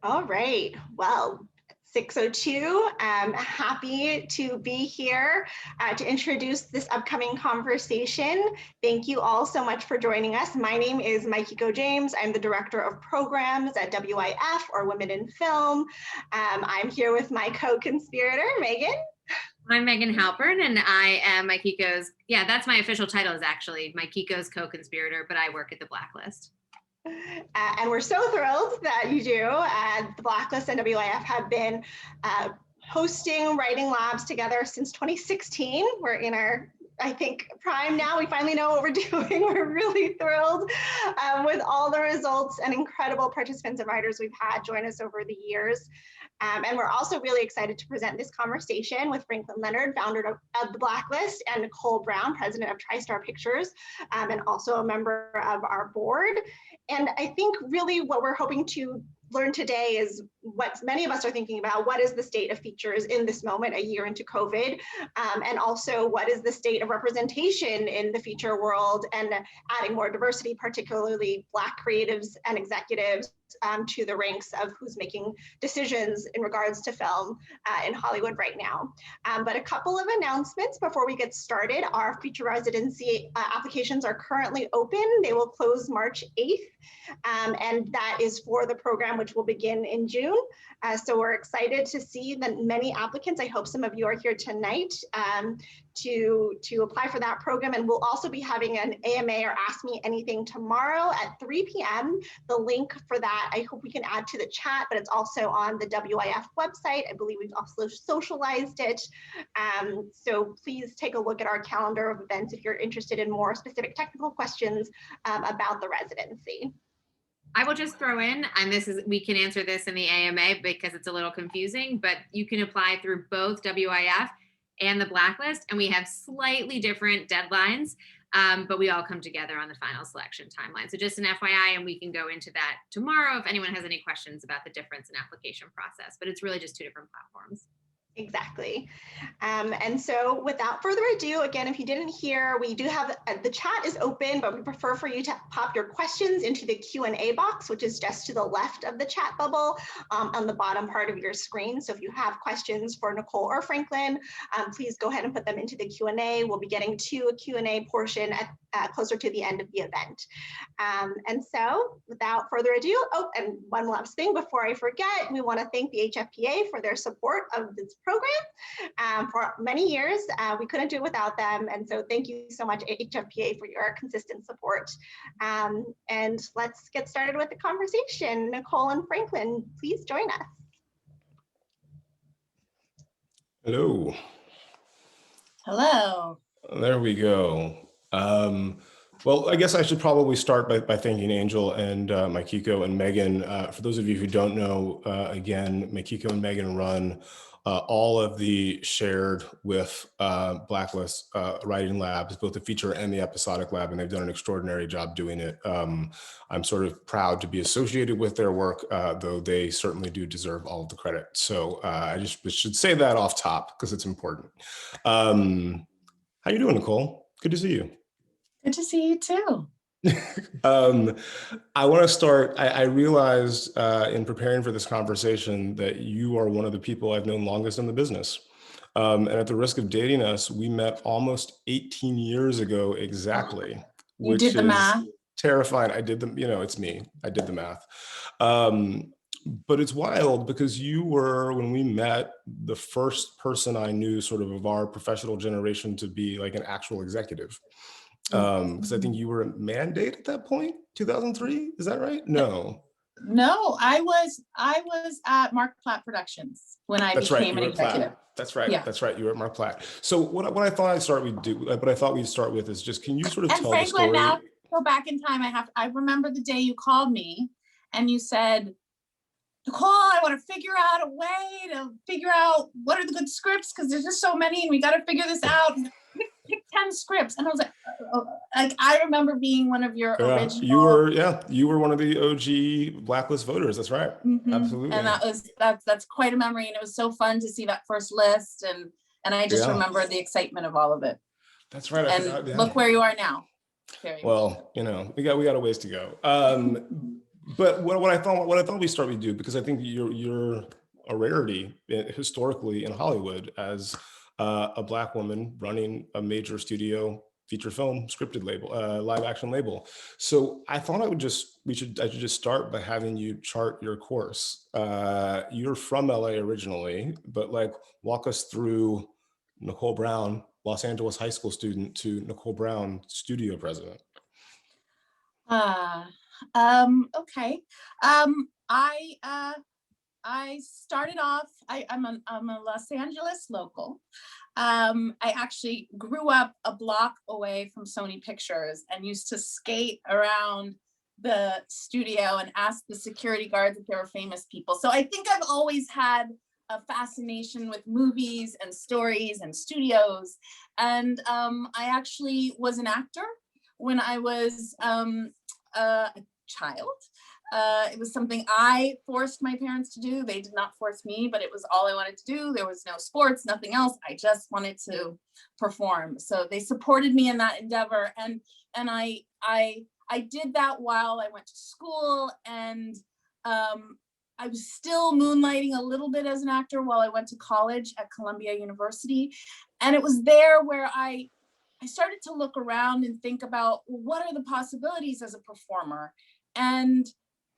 All right, well, 6:02, I'm happy to be here to introduce this upcoming conversation. Thank you all so much for joining us. My name is Mikiko James. I'm the Director of Programs at WIF, or Women in Film. I'm here with my co-conspirator, Megan. I'm Megan Halpern, and I am Mikiko's, that's my official title, is actually Mikiko's co-conspirator, but I work at the Blacklist. And we're so thrilled that you do. The Blacklist and WIF have been hosting writing labs together since 2016. We're in our, I think, prime now. We finally know what we're doing. We're really thrilled with all the results and incredible participants and writers we've had join us over the years. And we're also really excited to present this conversation with Franklin Leonard, founder of the Blacklist, and Nicole Brown, president of TriStar Pictures, and also a member of our board. And I think really what we're hoping to learn today is what many of us are thinking about: what is the state of features in this moment, a year into COVID, and also what is the state of representation in the feature world, and adding more diversity, particularly Black creatives and executives, to the ranks of who's making decisions in regards to film in Hollywood right now. But a couple of announcements before we get started. Our feature residency applications are currently open. They will close March 8th, and that is for the program, which will begin in June. So we're excited to see that many applicants. I hope some of you are here tonight to apply for that program. And we'll also be having an AMA or Ask Me Anything tomorrow at 3 p.m. The link for that, I hope we can add to the chat, but it's also on the WIF website. I believe we've also socialized it. So please take a look at our calendar of events if you're interested in more specific technical questions about the residency. I will just throw in, and we can answer this in the AMA because it's a little confusing, but you can apply through both WIF and the Blacklist, and we have slightly different deadlines, but we all come together on the final selection timeline. So just an FYI, and we can go into that tomorrow if anyone has any questions about the difference in application process, but it's really just two different platforms. Exactly. And so without further ado, again, if you didn't hear, we do have, the chat is open, but we prefer for you to pop your questions into the Q&A box, which is just to the left of the chat bubble on the bottom part of your screen. So if you have questions for Nicole or Franklin, please go ahead and put them into the Q&A. We'll be getting to a Q&A portion closer to the end of the event. And so without further ado, and one last thing before I forget, we want to thank the HFPA for their support of this program for many years. We couldn't do it without them. And so thank you so much, HFPA, for your consistent support. And let's get started with the conversation. Nicole and Franklin, please join us. Hello. Hello. There we go. Well, I guess I should probably start by thanking Angel and Mikiko and Megan. For those of you who don't know, again, Mikiko and Megan run all of the shared with Blacklist writing labs, both the feature and the episodic lab, and they've done an extraordinary job doing it. I'm sort of proud to be associated with their work, though they certainly do deserve all of the credit. So I just should say that off top because it's important. How you doing, Nicole? Good to see you. Good to see you too. I want to start, I realized in preparing for this conversation that you are one of the people I've known longest in the business. And at the risk of dating us, we met almost 18 years ago exactly. You did the math. Terrifying. I did the, it's me. I did the math. But it's wild because you were, when we met, the first person I knew sort of our professional generation to be like an actual executive. Because I think you were a mandate at that point, 2003, is that right? No, I was at Mark Platt Productions when I became an executive. That's right. Yeah. That's right. You were at Mark Platt. So what I thought we'd start with is just, can you sort of tell the story? Now go back in time. I remember the day you called me and you said, Nicole, I want to figure out a way to figure out what are the good scripts because there's just so many and we got to figure this out. Pick 10 scripts. And I was like, I remember being one of your original. You were one of the OG Blacklist voters. That's right. Mm-hmm. Absolutely. And that's quite a memory. And it was so fun to see that first list. And I just remember the excitement of all of it. That's right. Look where you are now. Well, we got a ways to go. But what I thought we start with you, because I think you're a rarity historically in Hollywood as a Black woman running a major studio feature film scripted label, live action label. So I thought I should just start by having you chart your course. You're from LA originally, but like walk us through Nicole Brown, Los Angeles high school student, to Nicole Brown, studio president. Okay. I started off, I'm a Los Angeles local. I actually grew up a block away from Sony Pictures and used to skate around the studio and ask the security guards if they were famous people. So I think I've always had a fascination with movies and stories and studios. And I actually was an actor when I was a child. It was something I forced my parents to do. They did not force me, but it was all I wanted to do. There was no sports, nothing else. I just wanted to perform. So they supported me in that endeavor. And I did that while I went to school, and I was still moonlighting a little bit as an actor while I went to college at Columbia University. And it was there where I started to look around and think about, well, what are the possibilities as a performer? And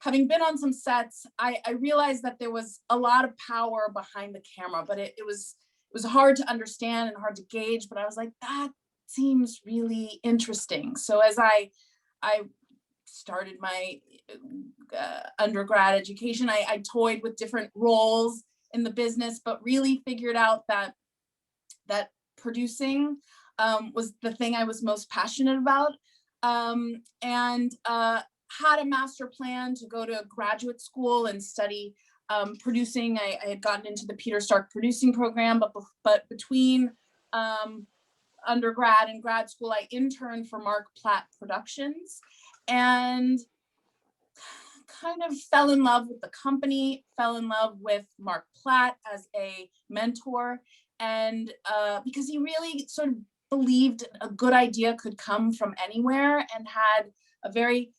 having been on some sets, I realized that there was a lot of power behind the camera, but it was hard to understand and hard to gauge. But I was like, that seems really interesting. So as I started my undergrad education, I toyed with different roles in the business, but really figured out that producing was the thing I was most passionate about, and had a master plan to go to graduate school and study producing. I had gotten into the Peter Stark producing program, but between undergrad and grad school, I interned for Mark Platt Productions and kind of fell in love with the company, fell in love with Mark Platt as a mentor, and because he really sort of believed a good idea could come from anywhere and had a very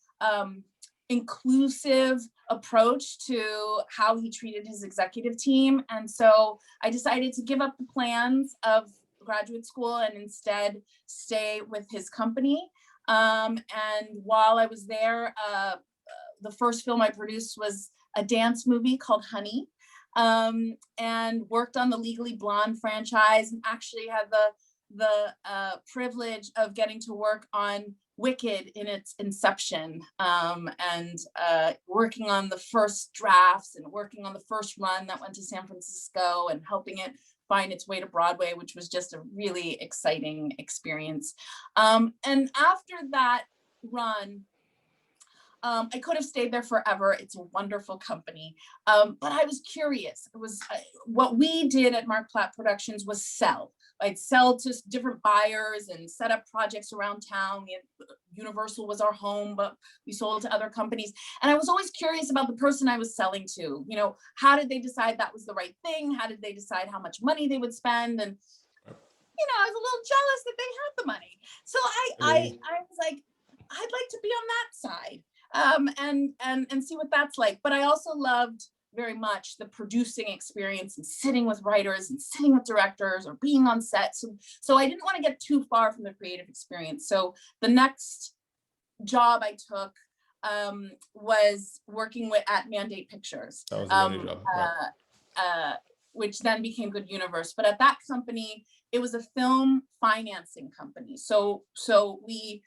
inclusive approach to how he treated his executive team. And so I decided to give up the plans of graduate school and instead stay with his company. And while I was there, the first film I produced was a dance movie called Honey, and worked on the Legally Blonde franchise, and actually had the privilege of getting to work on Wicked in its inception, and working on the first drafts and working on the first run that went to San Francisco and helping it find its way to Broadway, which was just a really exciting experience. And after that run, I could have stayed there forever. It's a wonderful company. But I was curious. It was what we did at Mark Platt Productions was sell. I'd sell to different buyers and set up projects around town. Universal was our home, but we sold to other companies. And I was always curious about the person I was selling to. You know, how did they decide that was the right thing? How did they decide how much money they would spend? And, you know, I was a little jealous that they had the money. So I was like, I'd like to be on that side. And see what that's like. But I also loved very much the producing experience and sitting with writers and sitting with directors or being on sets. So I didn't want to get too far from the creative experience. So the next job I took was working at Mandate Pictures, That was a money job. Right. which then became Good Universe. But at that company, it was a film financing company. So we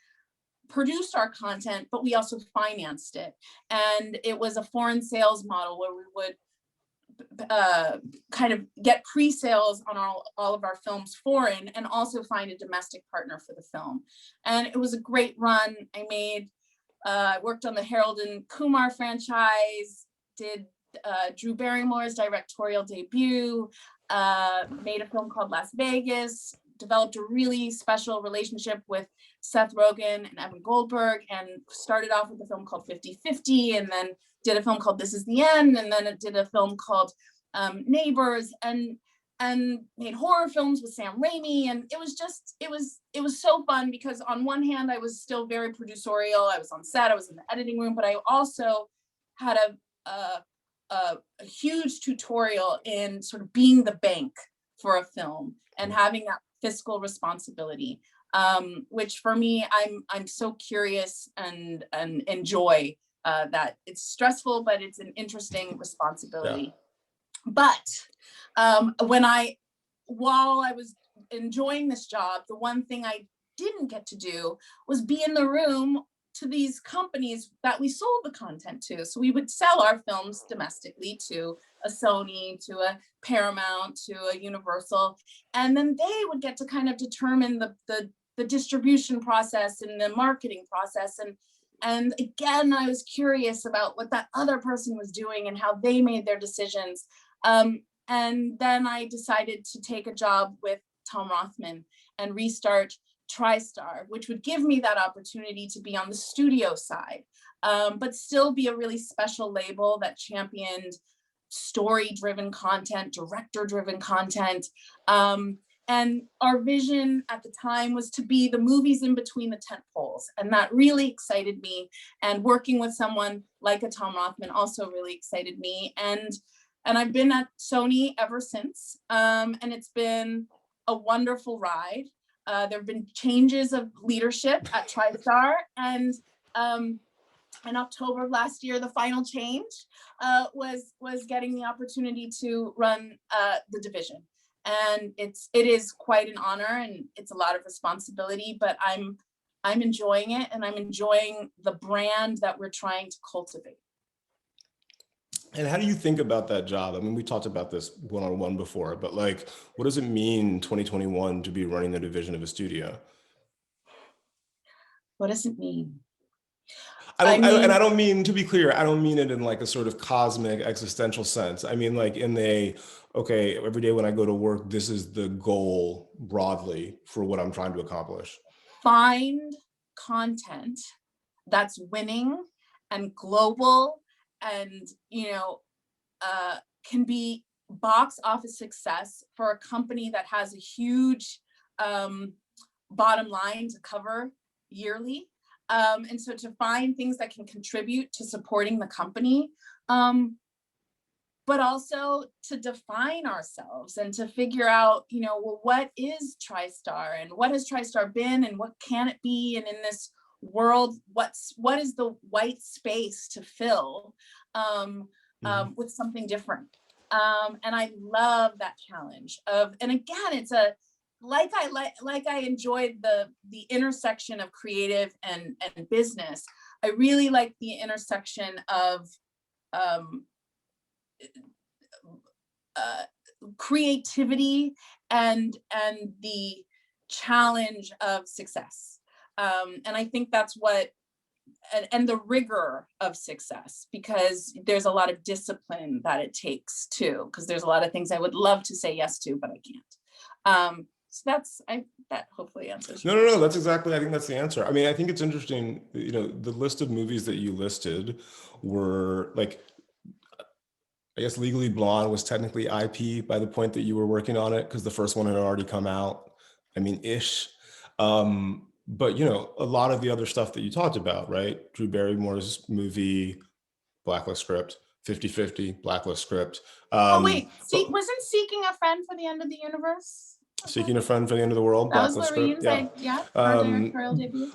produced our content, but we also financed it. And it was a foreign sales model where we would kind of get pre-sales on all of our films foreign and also find a domestic partner for the film. And it was a great run. I worked on the Harold and Kumar franchise, did Drew Barrymore's directorial debut, made a film called Las Vegas, developed a really special relationship with Seth Rogen and Evan Goldberg, and started off with a film called 50-50, and then did a film called This Is the End, and then it did a film called Neighbors, and made horror films with Sam Raimi. And it was so fun because on one hand, I was still very producerial. I was on set, I was in the editing room, but I also had a huge tutorial in sort of being the bank for a film and having that fiscal responsibility, which for me, I'm so curious and enjoy that. It's stressful, but it's an interesting responsibility. Yeah. But while I was enjoying this job, the one thing I didn't get to do was be in the room to these companies that we sold the content to. So we would sell our films domestically to a Sony, to a Paramount, to a Universal, and then they would get to kind of determine the distribution process and the marketing process. And again, I was curious about what that other person was doing and how they made their decisions. And then I decided to take a job with Tom Rothman and restart TriStar, which would give me that opportunity to be on the studio side, but still be a really special label that championed story-driven content, director-driven content. And our vision at the time was to be the movies in between the tent poles. And that really excited me. And working with someone like a Tom Rothman also really excited me. And I've been at Sony ever since. And it's been a wonderful ride. There have been changes of leadership at TriStar, and in October of last year, the final change was getting the opportunity to run the division, and it is quite an honor and it's a lot of responsibility. But I'm enjoying it, and I'm enjoying the brand that we're trying to cultivate. And how do you think about that job? I mean, we talked about this one-on-one before, but like, what does it mean in 2021 to be running the division of a studio? What does it mean? And I don't mean, to be clear, I don't mean it in like a sort of cosmic existential sense. I mean, like okay, every day when I go to work, this is the goal broadly for what I'm trying to accomplish. Find content that's winning and global and, can be box office success for a company that has a huge bottom line to cover yearly. And so to find things that can contribute to supporting the company, but also to define ourselves and to figure out, well, what is TriStar and what has TriStar been and what can it be? And in this world, what is the white space to fill with something different? And I love that challenge and again, it's like I enjoyed the intersection of creative and business. I really like the intersection of creativity and the challenge of success. And I think that's what, and the rigor of success, because there's a lot of discipline that it takes too, because there's a lot of things I would love to say yes to, but I can't. So that hopefully answers. No, that's exactly, I think that's the answer. I mean, I think it's interesting, the list of movies that you listed were like, I guess Legally Blonde was technically IP by the point that you were working on it, because the first one had already come out. I mean, ish. But a lot of the other stuff that you talked about, right? Drew Barrymore's movie, Blacklist script, 50-50, Blacklist script. Wasn't Seeking a Friend for the End of the Universe? Seeking a Friend for the End of the World, that Blacklist was script. her directorial debut.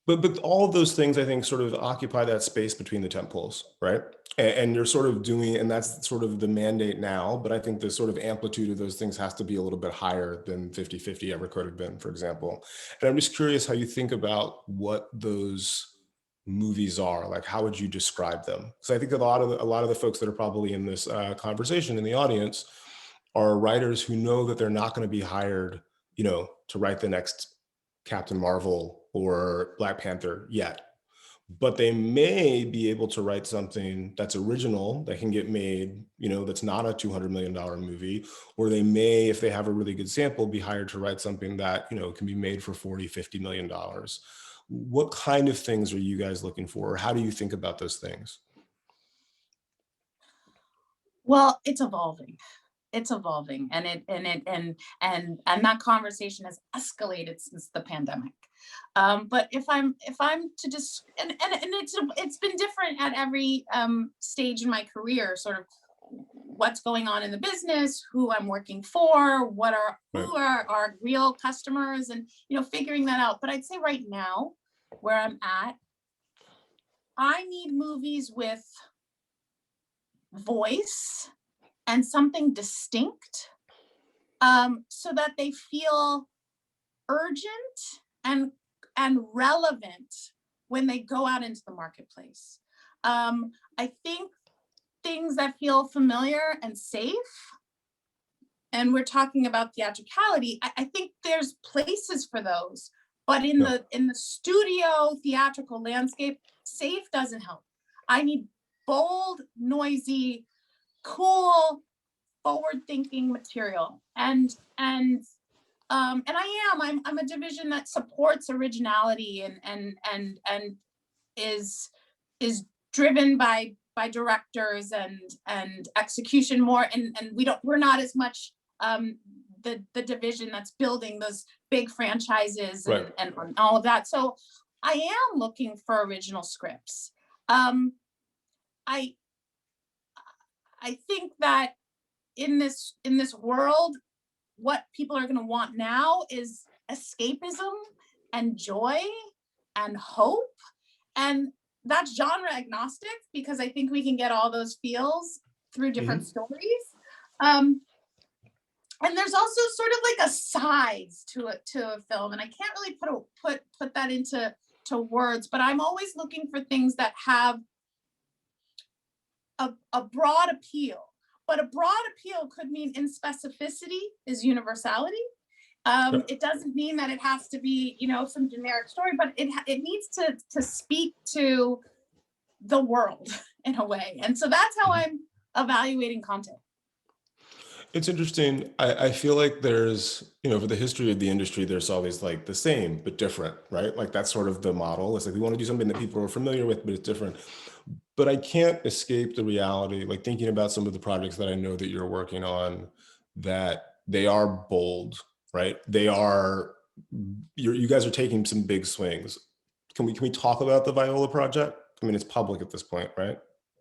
But all of those things, I think, sort of occupy that space between the tent poles, right? And you're sort of doing, and that's sort of the mandate now, but I think the sort of amplitude of those things has to be a little bit higher than 50-50 ever could have been, for example. And I'm just curious how you think about what those movies are. Like, how would you describe them? So I think that a lot of the folks that are probably in this conversation in the audience are writers who know that they're not going to be hired, to write the next Captain Marvel or Black Panther yet, but they may be able to write something that's original that can get made, that's not a $200 million movie, or they may, if they have a really good sample, be hired to write something that, can be made for $40-50 million. What kind of things are you guys looking for, or how do you think about those things? Well, it's evolving. it's evolving, and that conversation has escalated since the pandemic. But if I'm to just, and it's been different at every stage in my career, sort of what's going on in the business, who I'm working for, who are our real customers, and figuring that out. But I'd say right now, where I'm at, I need movies with voice and something distinct, so that they feel urgent and relevant when they go out into the marketplace. I think things that feel familiar and safe, and we're talking about theatricality, I think there's places for those, but in the studio theatrical landscape, safe doesn't help. I need bold, noisy, cool, forward-thinking material, and I'm a division that supports originality and is driven by directors and execution more, and we're not as much the division that's building those big franchises and all of that. So I am looking for original scripts. I think that in this world, what people are going to want now is escapism and joy and hope, and that's genre agnostic, because I think we can get all those feels through different stories. And there's also sort of like a size to a film, and I can't really put that into words, but I'm always looking for things that have a broad appeal. But a broad appeal could mean in specificity is universality. It doesn't mean that it has to be, some generic story, but it needs to speak to the world in a way. And so that's how I'm evaluating content. It's interesting. I feel like there's, for the history of the industry, there's always like the same, but different, right? Like that's sort of the model. It's like we want to do something that people are familiar with, but it's different. But I can't escape the reality, like thinking about some of the projects that I know that you're working on, that they are bold, right? They are, you guys are taking some big swings. Can we talk about the Viola project? I mean, it's public at this point, right?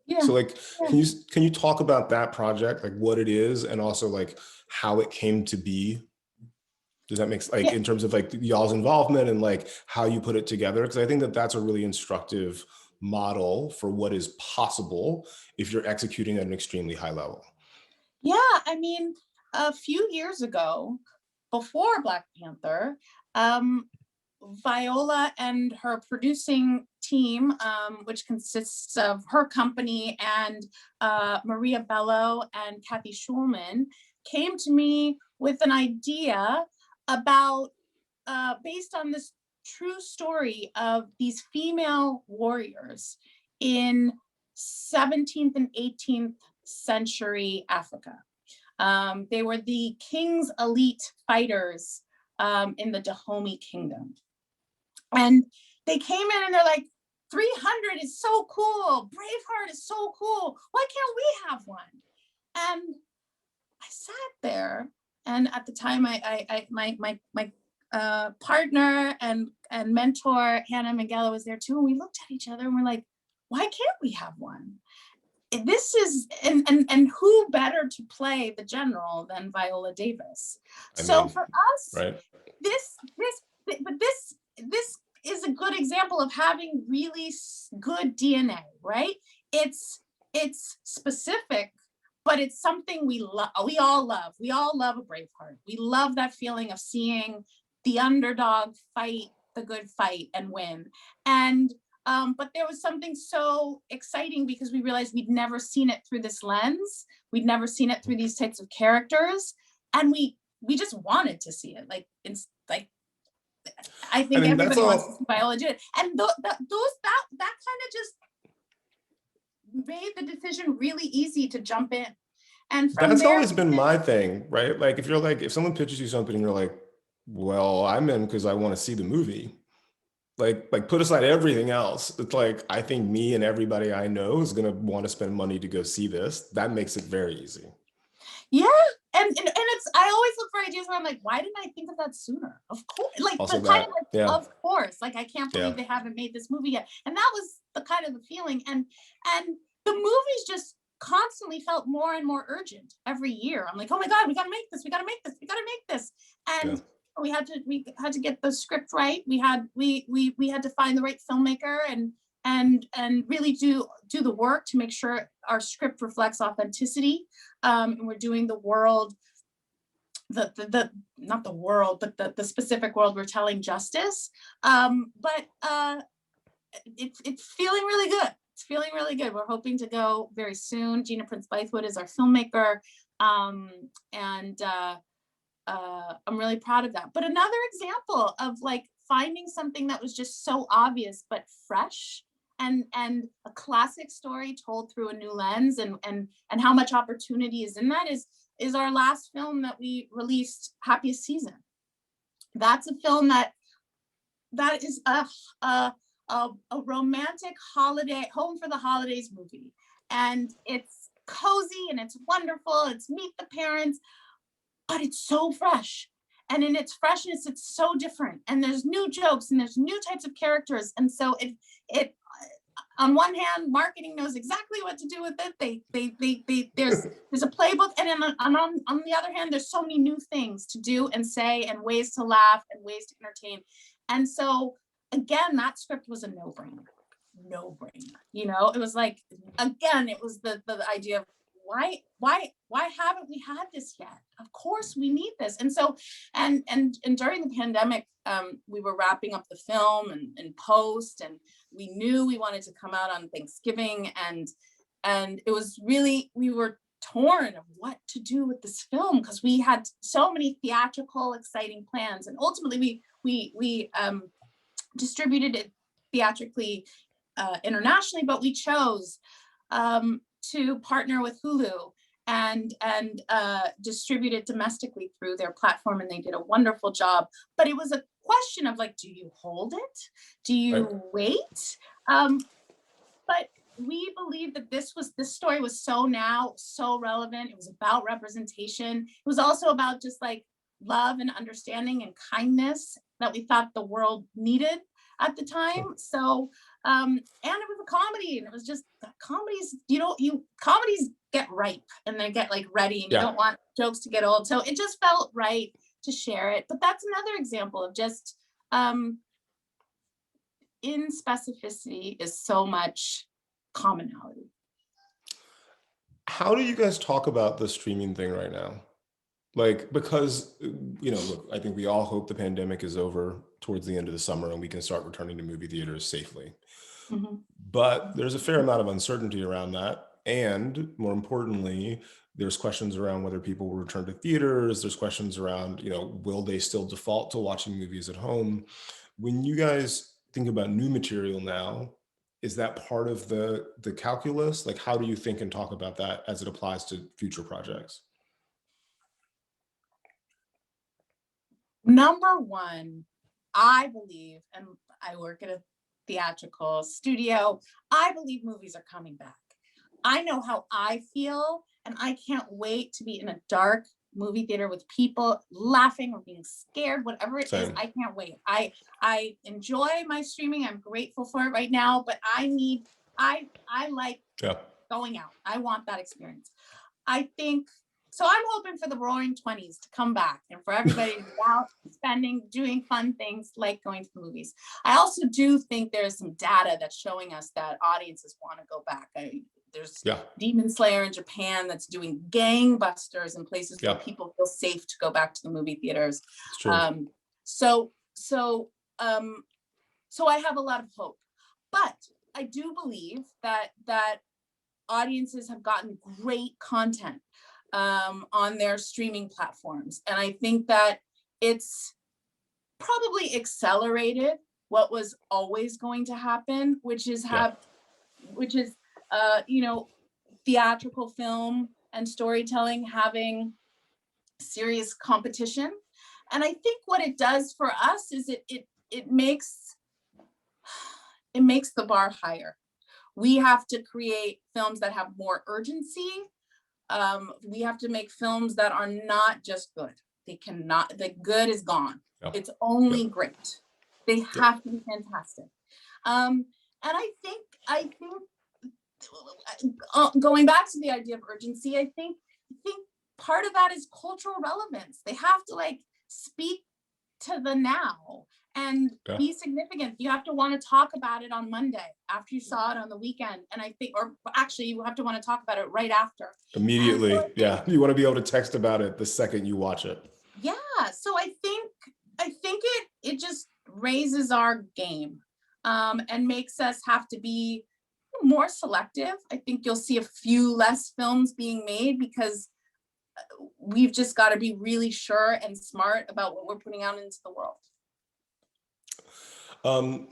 Yeah. So like, can you talk about that project, like what it is, and also like how it came to be? Does that make sense? Like in terms of like y'all's involvement and like how you put it together? Because I think that that's a really instructive model for what is possible if you're executing at an extremely high level. Yeah, I mean, a few years ago, before Black Panther, Viola and her producing team, which consists of her company and Maria Bello and Kathy Schulman, came to me with an idea about, based on this true story of these female warriors in 17th and 18th century Africa. They were the king's elite fighters in the Dahomey Kingdom. And they came in and they're like, 300 is so cool. Braveheart is so cool. Why can't we have one? And I sat there, and at the time, my partner and mentor Hannah Mangella was there too, and we looked at each other and we're like, why can't we have one? This is, and who better to play the general than Viola Davis? So for us, right. this is a good example of having really good DNA, right? It's specific, but it's something we all love. We all love a Braveheart. We love that feeling of seeing the underdog fight the good fight and win. And but there was something so exciting because we realized we'd never seen it through this lens. We'd never seen it through these types of characters, and we just wanted to see it. Like it's like, I think everybody wants to see Viola do it, and that kind of just made the decision really easy to jump in. And from that's there, always been my thing, right? Like if someone pitches you something and you're like, well, I'm in because I want to see the movie. Like put aside everything else. It's like, I think me and everybody I know is going to want to spend money to go see this. That makes it very easy. Yeah, and it's, I always look for ideas where I'm like, why didn't I think of that sooner? Of course, like, Also but kind of that, like, yeah, of course, like I can't believe they haven't made this movie yet, and that was the kind of the feeling, and the movies just constantly felt more and more urgent every year. I'm like, oh my god, we gotta make this, we gotta make this, we gotta make this, yeah. and we had to get the script right. We had to find the right filmmaker and really do the work to make sure our script reflects authenticity. And we're doing the world, the not the world, but the specific world we're telling justice. But it's feeling really good. It's feeling really good. We're hoping to go very soon. Gina Prince Bythewood is our filmmaker. And I'm really proud of that. But another example of like finding something that was just so obvious but fresh, and a classic story told through a new lens, and how much opportunity is in that is our last film that we released, Happiest Season. That's a film that is a romantic holiday, home for the holidays movie, and it's cozy and it's wonderful. It's meet the parents, but it's so fresh, and in its freshness it's so different, and there's new jokes and there's new types of characters, and so it on one hand, marketing knows exactly what to do with it. There's a playbook, and then on the other hand, there's so many new things to do and say, and ways to laugh and ways to entertain. And so again, that script was a no-brainer. You know, it was like, again, it was the idea of why haven't we had this yet? Of course we need this. And so and during the pandemic, we were wrapping up the film and post, and we knew we wanted to come out on Thanksgiving, and it was really, we were torn of what to do with this film, because we had so many theatrical exciting plans, and ultimately we distributed it theatrically internationally, but we chose to partner with Hulu and distribute it domestically through their platform, and they did a wonderful job. But it was a question of like, do you hold it? Do you wait? But we believe that this story was so relevant. It was about representation. It was also about just like love and understanding and kindness that we thought the world needed at the time. So and it was a comedy, and it was just, comedies, comedies get ripe and they get like ready, and you don't want jokes to get old. So it just felt right to share it. But that's another example of just in specificity is so much commonality. How do you guys talk about the streaming thing right now? Like, because, look, I think we all hope the pandemic is over towards the end of the summer and we can start returning to movie theaters safely. Mm-hmm. But there's a fair amount of uncertainty around that. And more importantly, there's questions around whether people will return to theaters. There's questions around, will they still default to watching movies at home? When you guys think about new material now, is that part of the calculus? Like, how do you think and talk about that as it applies to future projects? Number one, I believe, and I work at a theatrical studio, I believe movies are coming back. I know how I feel, and I can't wait to be in a dark movie theater with people laughing or being scared, whatever it is. I can't wait. I enjoy my streaming. I'm grateful for it right now, but I like going out. I want that experience. I think so. I'm hoping for the roaring 20s to come back, and for everybody to be out spending, doing fun things like going to the movies. I also do think there's some data that's showing us that audiences want to go back. There's Demon Slayer in Japan that's doing gangbusters in places where people feel safe to go back to the movie theaters. It's true. So I have a lot of hope, but I do believe that audiences have gotten great content on their streaming platforms, and I think that it's probably accelerated what was always going to happen, which is theatrical film and storytelling having serious competition. And I think what it does for us is it makes the bar higher. We have to create films that have more urgency, We have to make films that are not just good. They cannot, the good is gone. Yep. It's only Yep. great. They have to be fantastic. And I think going back to the idea of urgency, I think part of that is cultural relevance. They have to like speak to the now and be significant. You have to want to talk about it on Monday after you saw it on the weekend. And I think, or actually you have to want to talk about it right after. Immediately. So Yeah. You want to be able to text about it the second you watch it. Yeah. So I think it just raises our game, and makes us have to be more selective. I think you'll see a few less films being made because we've just got to be really sure and smart about what we're putting out into the world.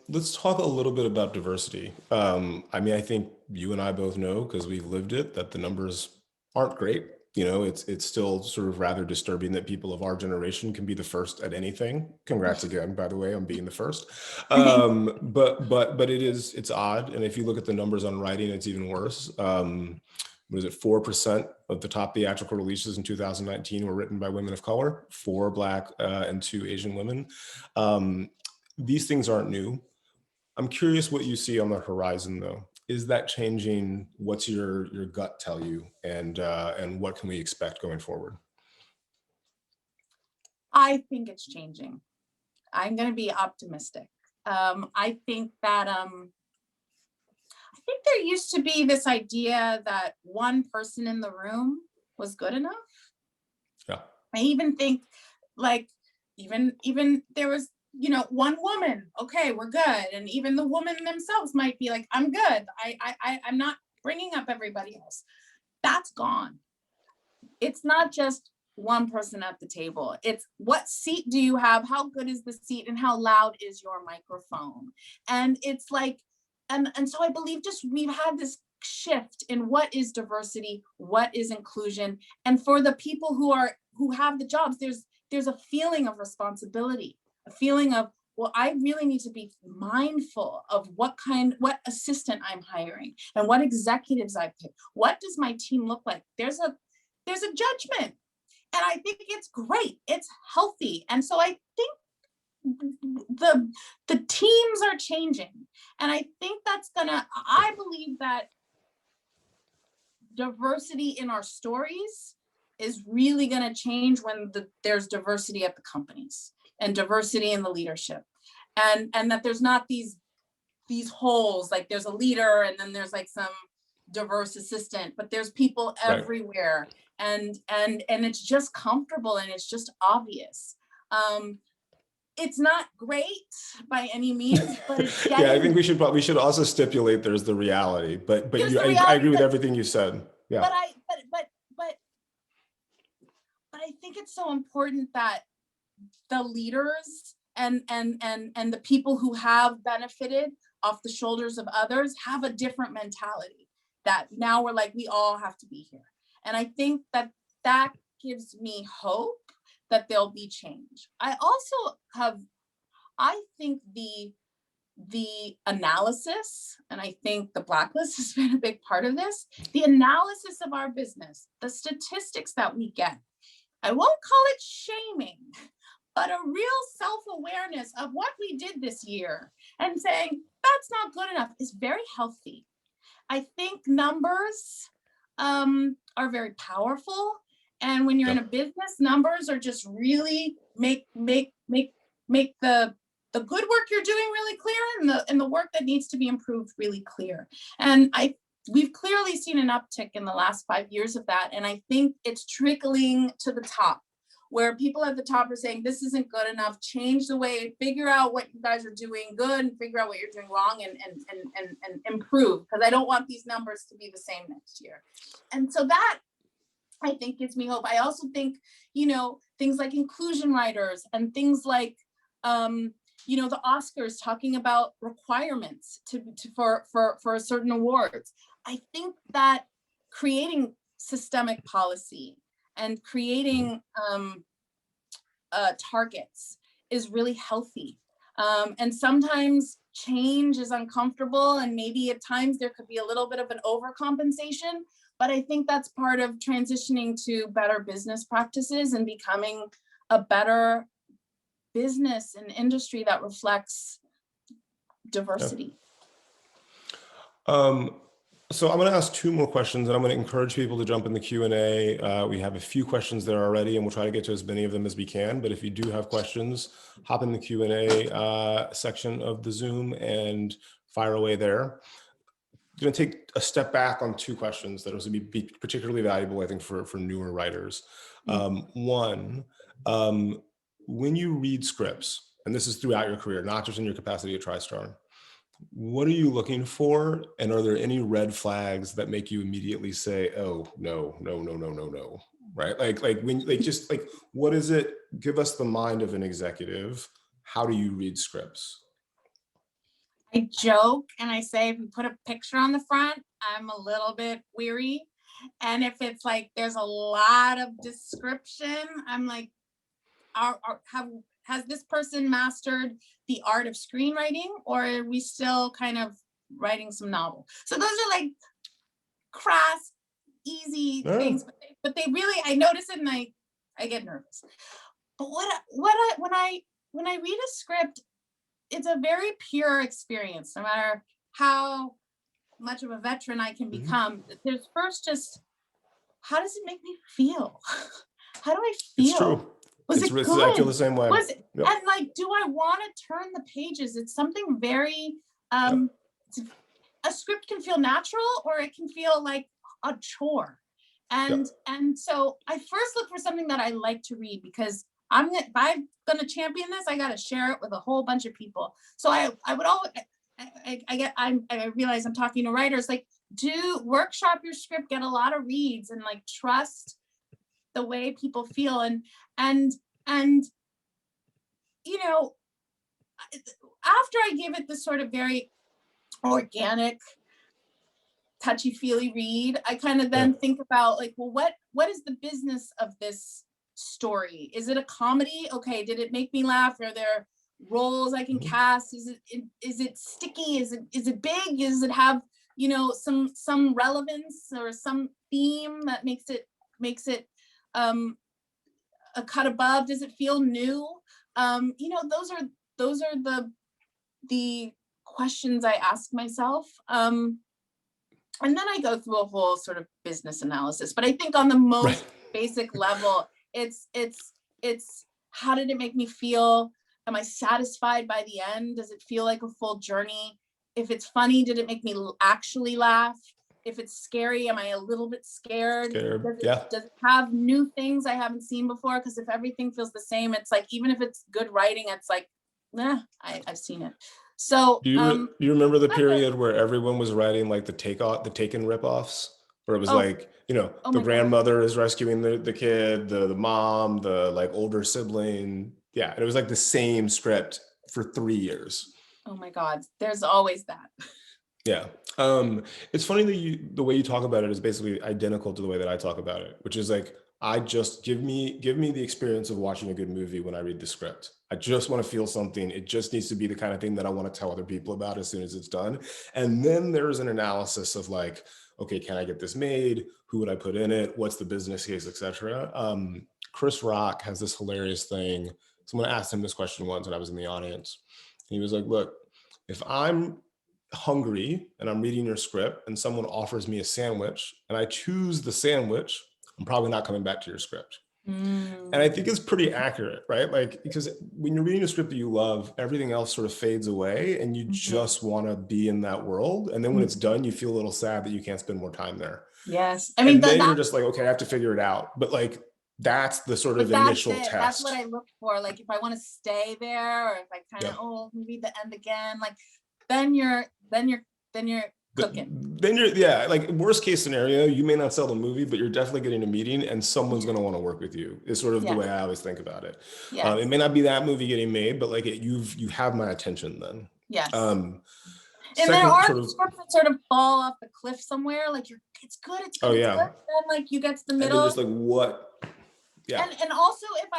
Let's talk a little bit about diversity. I mean, I think you and I both know, because we've lived it, that the numbers aren't great. You know, it's still sort of rather disturbing that people of our generation can be the first at anything. Congrats again, by the way, on being the first. But it's odd. And if you look at the numbers on writing, it's even worse. Was it 4% of the top theatrical releases in 2019 were written by women of color, 4 Black and 2 Asian women. These things aren't new. I'm curious what you see on the horizon, though. Is that changing? What's your gut tell you, and what can we expect going forward? I think it's changing. I'm going to be optimistic. I think there used to be this idea that one person in the room was good enough. Yeah. I even think like even there was, you know, one woman, okay, we're good. And even the woman themselves might be like, I'm good. I'm not bringing up everybody else. That's gone. It's not just one person at the table. It's what seat do you have? How good is the seat? And how loud is your microphone? And it's like, and so I believe just we've had this shift in what is diversity, what is inclusion. And for the people who have the jobs, there's a feeling of responsibility, a feeling of, well, I really need to be mindful of what assistant I'm hiring and what executives I pick. What does my team look like? There's a judgment, and I think it's great. It's healthy. And so I think the teams are changing. And I think I believe that diversity in our stories is really gonna change when there's diversity at the companies and diversity in the leadership. And that there's not these holes, like there's a leader and then there's like some diverse assistant, but there's people everywhere. Right. And it's just comfortable and it's just obvious. It's not great by any means, but it's getting. Yeah, I think we should also stipulate there's the reality, but I agree with everything you said. Yeah. But I think it's so important that the leaders and the people who have benefited off the shoulders of others have a different mentality, that now we're like, we all have to be here. And I think that gives me hope that there'll be change. I think the analysis, and I think the Blacklist has been a big part of this, the analysis of our business, the statistics that we get, I won't call it shaming, but a real self-awareness of what we did this year and saying, that's not good enough, is very healthy. I think numbers are very powerful. And when you're in a business, numbers are just really make the good work you're doing really clear and the work that needs to be improved really clear. And we've clearly seen an uptick in the last 5 years of that. And I think it's trickling to the top, where people at the top are saying, this isn't good enough, change the way, figure out what you guys are doing good and figure out what you're doing wrong and improve, because I don't want these numbers to be the same next year. And so that, I think, gives me hope. I also think, you know, things like inclusion writers and things like, you know, the Oscars talking about requirements for certain awards. I think that creating systemic policy and creating targets is really healthy. And sometimes change is uncomfortable, and maybe at times there could be a little bit of an overcompensation, but I think that's part of transitioning to better business practices and becoming a better business and industry that reflects diversity. So I'm going to ask 2 more questions, and I'm going to encourage people to jump in the Q&A. We have a few questions there already, and we'll try to get to as many of them as we can. But if you do have questions, hop in the Q&A section of the Zoom and fire away there. I'm going to take a step back on 2 questions that are going to be particularly valuable, I think, for newer writers. One, when you read scripts, and this is throughout your career, not just in your capacity at TriStar, what are you looking for? And are there any red flags that make you immediately say, oh, no, right? What is it? Give us the mind of an executive. How do you read scripts? I joke and I say, if you put a picture on the front, I'm a little bit weary. And if it's like, there's a lot of description, I'm like, has this person mastered the art of screenwriting, or are we still kind of writing some novel? So those are like crass, easy things, but they really, I notice it and I get nervous. But when I read a script, it's a very pure experience, no matter how much of a veteran I can become. There's first just, how does it make me feel? How do I feel? It's true. Was it good? I feel the same way. Was it, yep. And like, do I want to turn the pages? It's something very, a script can feel natural, or it can feel like a chore. And so I first look for something that I like to read, because if I'm gonna champion this, I gotta share it with a whole bunch of people. So I would always, I realize I'm talking to writers, like, do workshop your script, get a lot of reads, and like trust the way people feel. And you know, after I give it this sort of very organic, touchy-feely read, I kind of then think about, like, well, what is the business of this story? Is it a comedy? Okay, did it make me laugh? Are there roles I can cast? Is it sticky? Is it big? Does it have, you know, some relevance or some theme that makes it a cut above? Does it feel new? You know, those are the questions I ask myself. And then I go through a whole sort of business analysis. But I think on the most basic level, it's how did it make me feel? Am I satisfied by the end? Does it feel like a full journey? If it's funny, did it make me actually laugh? If it's scary, am I a little bit scared? Does it have new things I haven't seen before? Because if everything feels the same, it's like, even if it's good writing, it's like, I've seen it. So do you remember the period where everyone was writing like the Taken ripoffs, where it was like, you know, the grandmother is rescuing the kid, the mom, the like older sibling. Yeah, it was like the same script for 3 years. Oh my God, there's always that. Yeah. It's funny that the way you talk about it is basically identical to the way that I talk about it, which is like, I just give me the experience of watching a good movie when I read the script. I just want to feel something. It just needs to be the kind of thing that I want to tell other people about as soon as it's done. And then there's an analysis of like, okay, can I get this made? Who would I put in it? What's the business case, etc. Chris Rock has this hilarious thing. Someone asked him this question once when I was in the audience. He was like, look, if I'm hungry and I'm reading your script and someone offers me a sandwich and I choose the sandwich, I'm probably not coming back to your script. And I think it's pretty accurate, right? Like, because when you're reading a script that you love, everything else sort of fades away and you just want to be in that world. And then when it's done, you feel a little sad that you can't spend more time there. Yes. I mean, and then you're just like, okay, I have to figure it out. But like, that's the sort of initial test. That's what I look for. Like, if I want to stay there, or if I kind of, read the end again, like, then you're cooking. Then you're, like, worst case scenario, you may not sell the movie, but you're definitely getting a meeting and someone's going to want to work with you, is sort of the way I always think about it. It may not be that movie getting made, but like you have my attention then. Yes. And there are scripts that sort of fall off the cliff somewhere. Like, it's good. It's good. It's good. And like, you get to the middle. And just like, what? Yeah. And also, if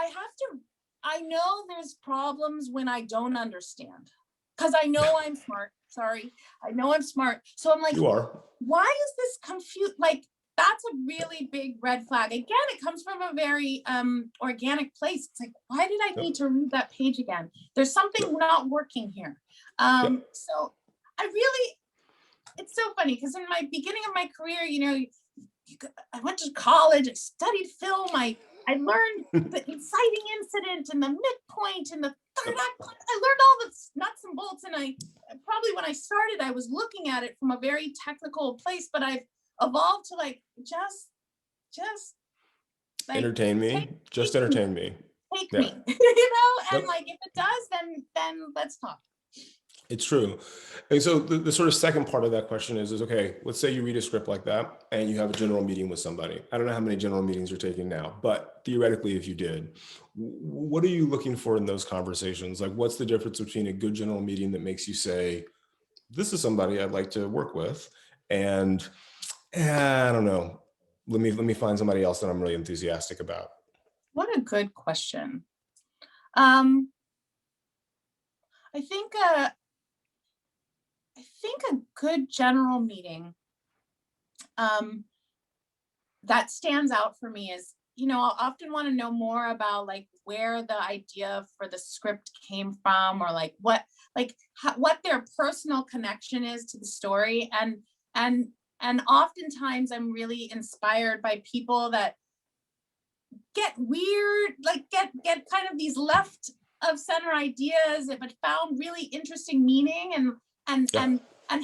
I know there's problems when I don't understand. because I know I'm smart. Sorry, I know I'm smart. So I'm like, You are. why is this confused? Like, that's a really big red flag. Again, it comes from a very organic place. It's like, why did I need to read that page again? There's something not working here. So I really, it's so funny because in my beginning of my career, I went to college, I studied film, I learned the inciting incident and the midpoint and the third act. I learned all the nuts and bolts, and I probably when I started, I was looking at it from a very technical place, but I've evolved to like just like Entertain me. Just entertain me. take Yeah. me, and like if it does, then let's talk. It's true. And so the sort of second part of that question is, okay, let's say you read a script like that and you have a general meeting with somebody. I don't know how many general meetings you're taking now, but theoretically, if you did, what are you looking for in those conversations? Like, what's the difference between a good general meeting that makes you say, this is somebody I'd like to work with, and I don't know, let me find somebody else that I'm really enthusiastic about? What a good question. I think a good general meeting that stands out for me is, I'll often want to know more about like where the idea for the script came from, or like what their personal connection is to the story. And oftentimes I'm really inspired by people that get weird, like get kind of these left of center ideas, but found really interesting meaning and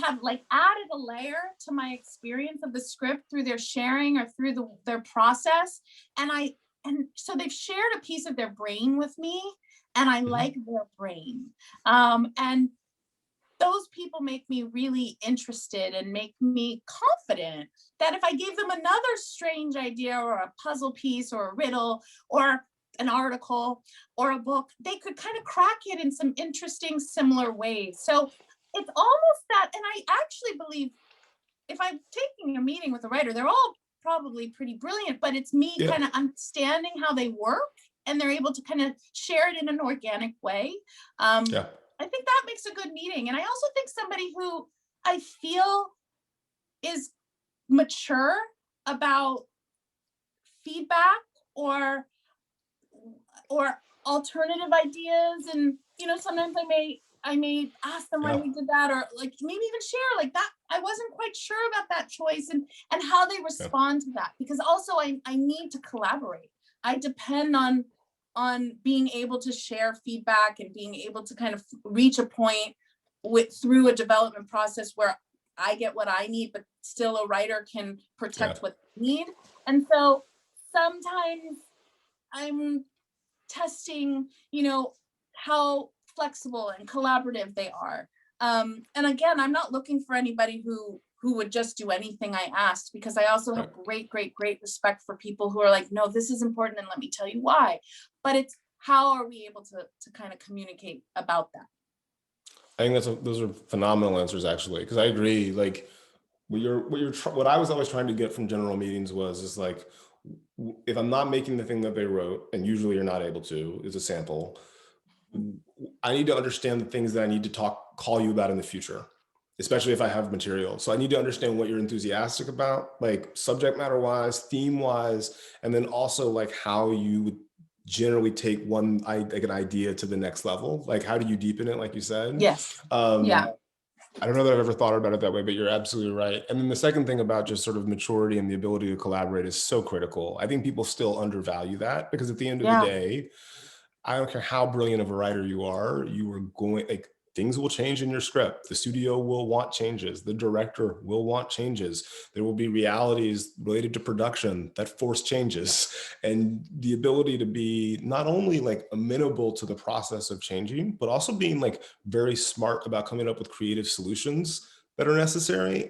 have like added a layer to my experience of the script through their sharing or through their process. And so they've shared a piece of their brain with me, and I like their brain. And those people make me really interested and make me confident that if I gave them another strange idea or a puzzle piece or a riddle or an article or a book, they could kind of crack it in some interesting, similar ways. So it's almost that, and I actually believe if I'm taking a meeting with a writer, they're all probably pretty brilliant, but it's me kind of understanding how they work, and they're able to kind of share it in an organic way. I think that makes a good meeting. And I also think somebody who I feel is mature about feedback or alternative ideas. And, sometimes I may ask them why we did that, or like maybe even share like that. I wasn't quite sure about that choice and how they respond to that, because also I need to collaborate. I depend on being able to share feedback and being able to kind of reach a point through a development process where I get what I need, but still a writer can protect what they need. And so sometimes I'm testing, how flexible and collaborative they are. And again, I'm not looking for anybody who would just do anything I asked, because I also have great respect for people who are like, no, this is important, and let me tell you why. But it's how are we able to kind of communicate about that? I think those are phenomenal answers, actually, because I agree. Like what I was always trying to get from general meetings is like, if I'm not making the thing that they wrote, and usually you're not able to, is a sample, I need to understand the things that I need to call you about in the future, especially if I have material. So I need to understand what you're enthusiastic about, like subject matter wise, theme wise, and then also like how you would generally take an idea to the next level. Like, how do you deepen it, like you said? Yes. I don't know that I've ever thought about it that way, but you're absolutely right. And then the second thing about just sort of maturity and the ability to collaborate is so critical. I think people still undervalue that, because at the end of the day, I don't care how brilliant of a writer you are things will change in your script. The studio will want changes. The director will want changes. There will be realities related to production that force changes. And the ability to be not only like amenable to the process of changing, but also being like very smart about coming up with creative solutions that are necessary,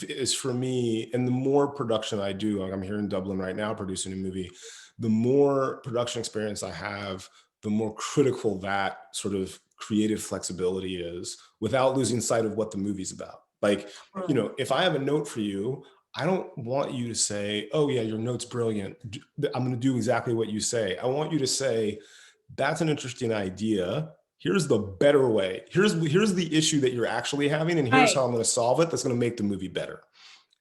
is for me. And the more production I do, like I'm here in Dublin right now producing a movie, the more production experience I have, the more critical that sort of creative flexibility is, without losing sight of what the movie's about. Like, if I have a note for you, I don't want you to say, oh yeah, your note's brilliant, I'm going to do exactly what you say. I want you to say, that's an interesting idea. here's the better way. Here's the issue that you're actually having, and here's Right. how I'm going to solve it. That's going to make the movie better.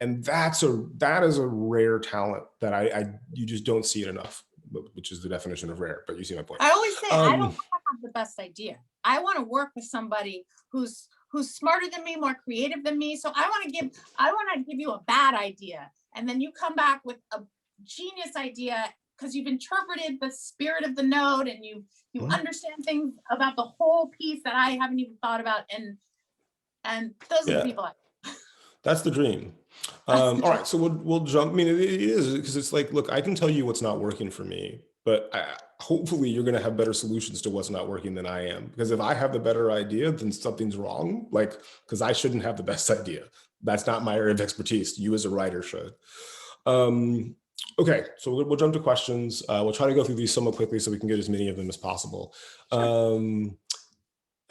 And that is a rare talent that you just don't see it enough, which is the definition of rare. But you see my point. I always say I don't want to have the best idea. I want to work with somebody who's smarter than me, more creative than me. So I want to give you a bad idea, and then you come back with a genius idea because you've interpreted the spirit of the note, and you understand things about the whole piece that I haven't even thought about. And those are the people. That's the dream. All right, so we'll jump. I mean, it is, because it's like, look, I can tell you what's not working for me, but hopefully you're going to have better solutions to what's not working than I am. Because if I have the better idea, then something's wrong. Like, because I shouldn't have the best idea. That's not my area of expertise. You as a writer should. Okay, so we'll jump to questions. We'll try to go through these somewhat quickly so we can get as many of them as possible. Sure.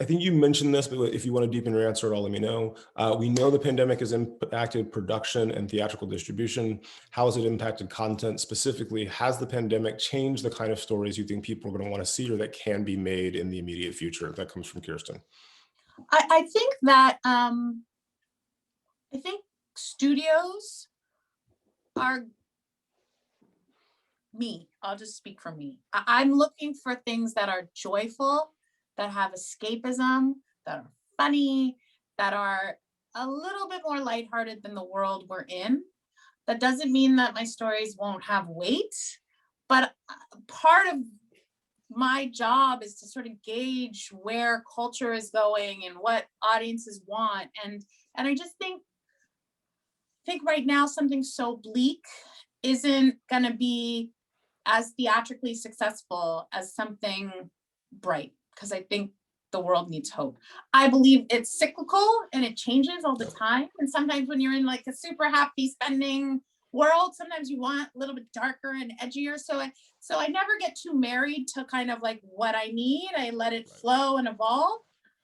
I think you mentioned this, but if you want to deepen your answer at all, let me know. We know the pandemic has impacted production and theatrical distribution. How has it impacted content specifically? Has the pandemic changed the kind of stories you think people are going to want to see or that can be made in the immediate future? That comes from Kirsten. I think that I think studios are me. I'll just speak for me. I'm looking for things that are joyful, that have escapism, that are funny, that are a little bit more lighthearted than the world we're in. That doesn't mean that my stories won't have weight, but part of my job is to sort of gauge where culture is going and what audiences want. And I just think right now something so bleak isn't gonna be as theatrically successful as something bright, because I think the world needs hope. I believe it's cyclical and it changes all the time. And sometimes when you're in like a super happy spending world, sometimes you want a little bit darker and edgier. So I never get too married to kind of like what I need. I let it flow and evolve.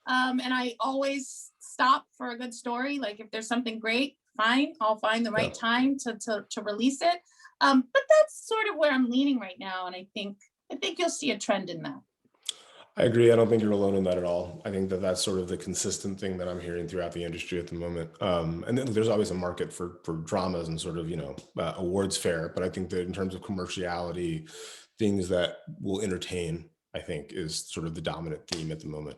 And I always stop for a good story. Like if there's something great, fine, I'll find the right time to release it. But that's sort of where I'm leaning right now. And I think you'll see a trend in that. I agree. I don't think you're alone in that at all. I think that that's sort of the consistent thing that I'm hearing throughout the industry at the moment. And then there's always a market for dramas and sort of, awards fair. But I think that in terms of commerciality, things that will entertain, I think, is sort of the dominant theme at the moment.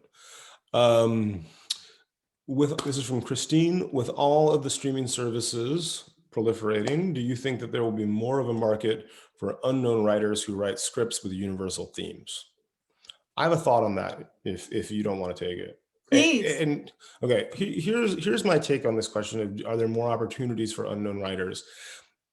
This is from Christine. With all of the streaming services proliferating, do you think that there will be more of a market for unknown writers who write scripts with universal themes? I have a thought on that if you don't want to take it. Please. And okay, here's my take on this question of, are there more opportunities for unknown writers?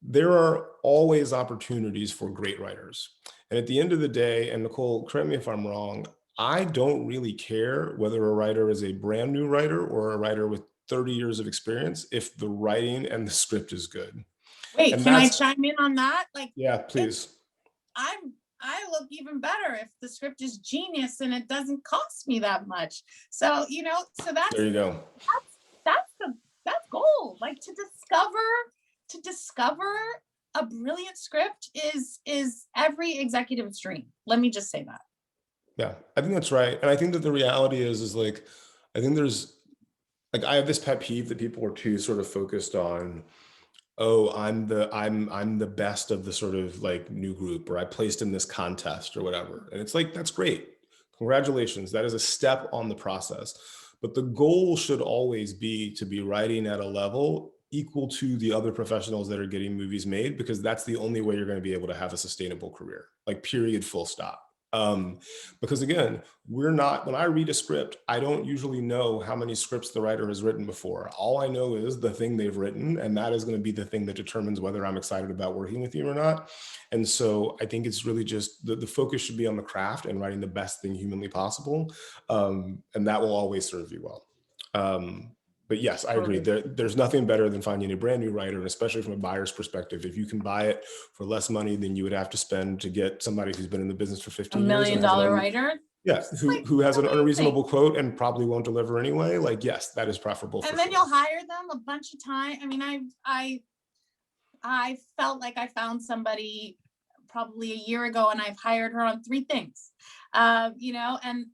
There are always opportunities for great writers. And at the end of the day, and Nicole, correct me if I'm wrong, I don't really care whether a writer is a brand new writer or a writer with 30 years of experience if the writing and the script is good. Wait, can I chime in on that? Like, yeah, please. I look even better if the script is genius and it doesn't cost me that much. So, so that's, there you go. That's gold. Like to discover a brilliant script is every executive's dream. Let me just say that. Yeah, I think that's right. And I think that the reality is like, I think there's like, I have this pet peeve that people are too sort of focused on, oh, I'm the best of the sort of like new group, or I placed in this contest or whatever. And it's like, that's great. Congratulations. That is a step on the process. But the goal should always be to be writing at a level equal to the other professionals that are getting movies made, because that's the only way you're going to be able to have a sustainable career, like period, full stop. Because again, when I read a script, I don't usually know how many scripts the writer has written before. All I know is the thing they've written, and that is going to be the thing that determines whether I'm excited about working with you or not. And so I think it's really just the focus should be on the craft and writing the best thing humanly possible. And that will always serve you well. But yes, I agree. There's nothing better than finding a brand new writer, and especially from a buyer's perspective, if you can buy it for less money than you would have to spend to get somebody who's been in the business for 15 years. $1 million writer? Yeah, who has an unreasonable quote and probably won't deliver anyway. Like, yes, that is preferable. And then you'll hire them a bunch of time. I mean, I felt like I found somebody probably a year ago, and I've hired her on 3 things. You know, and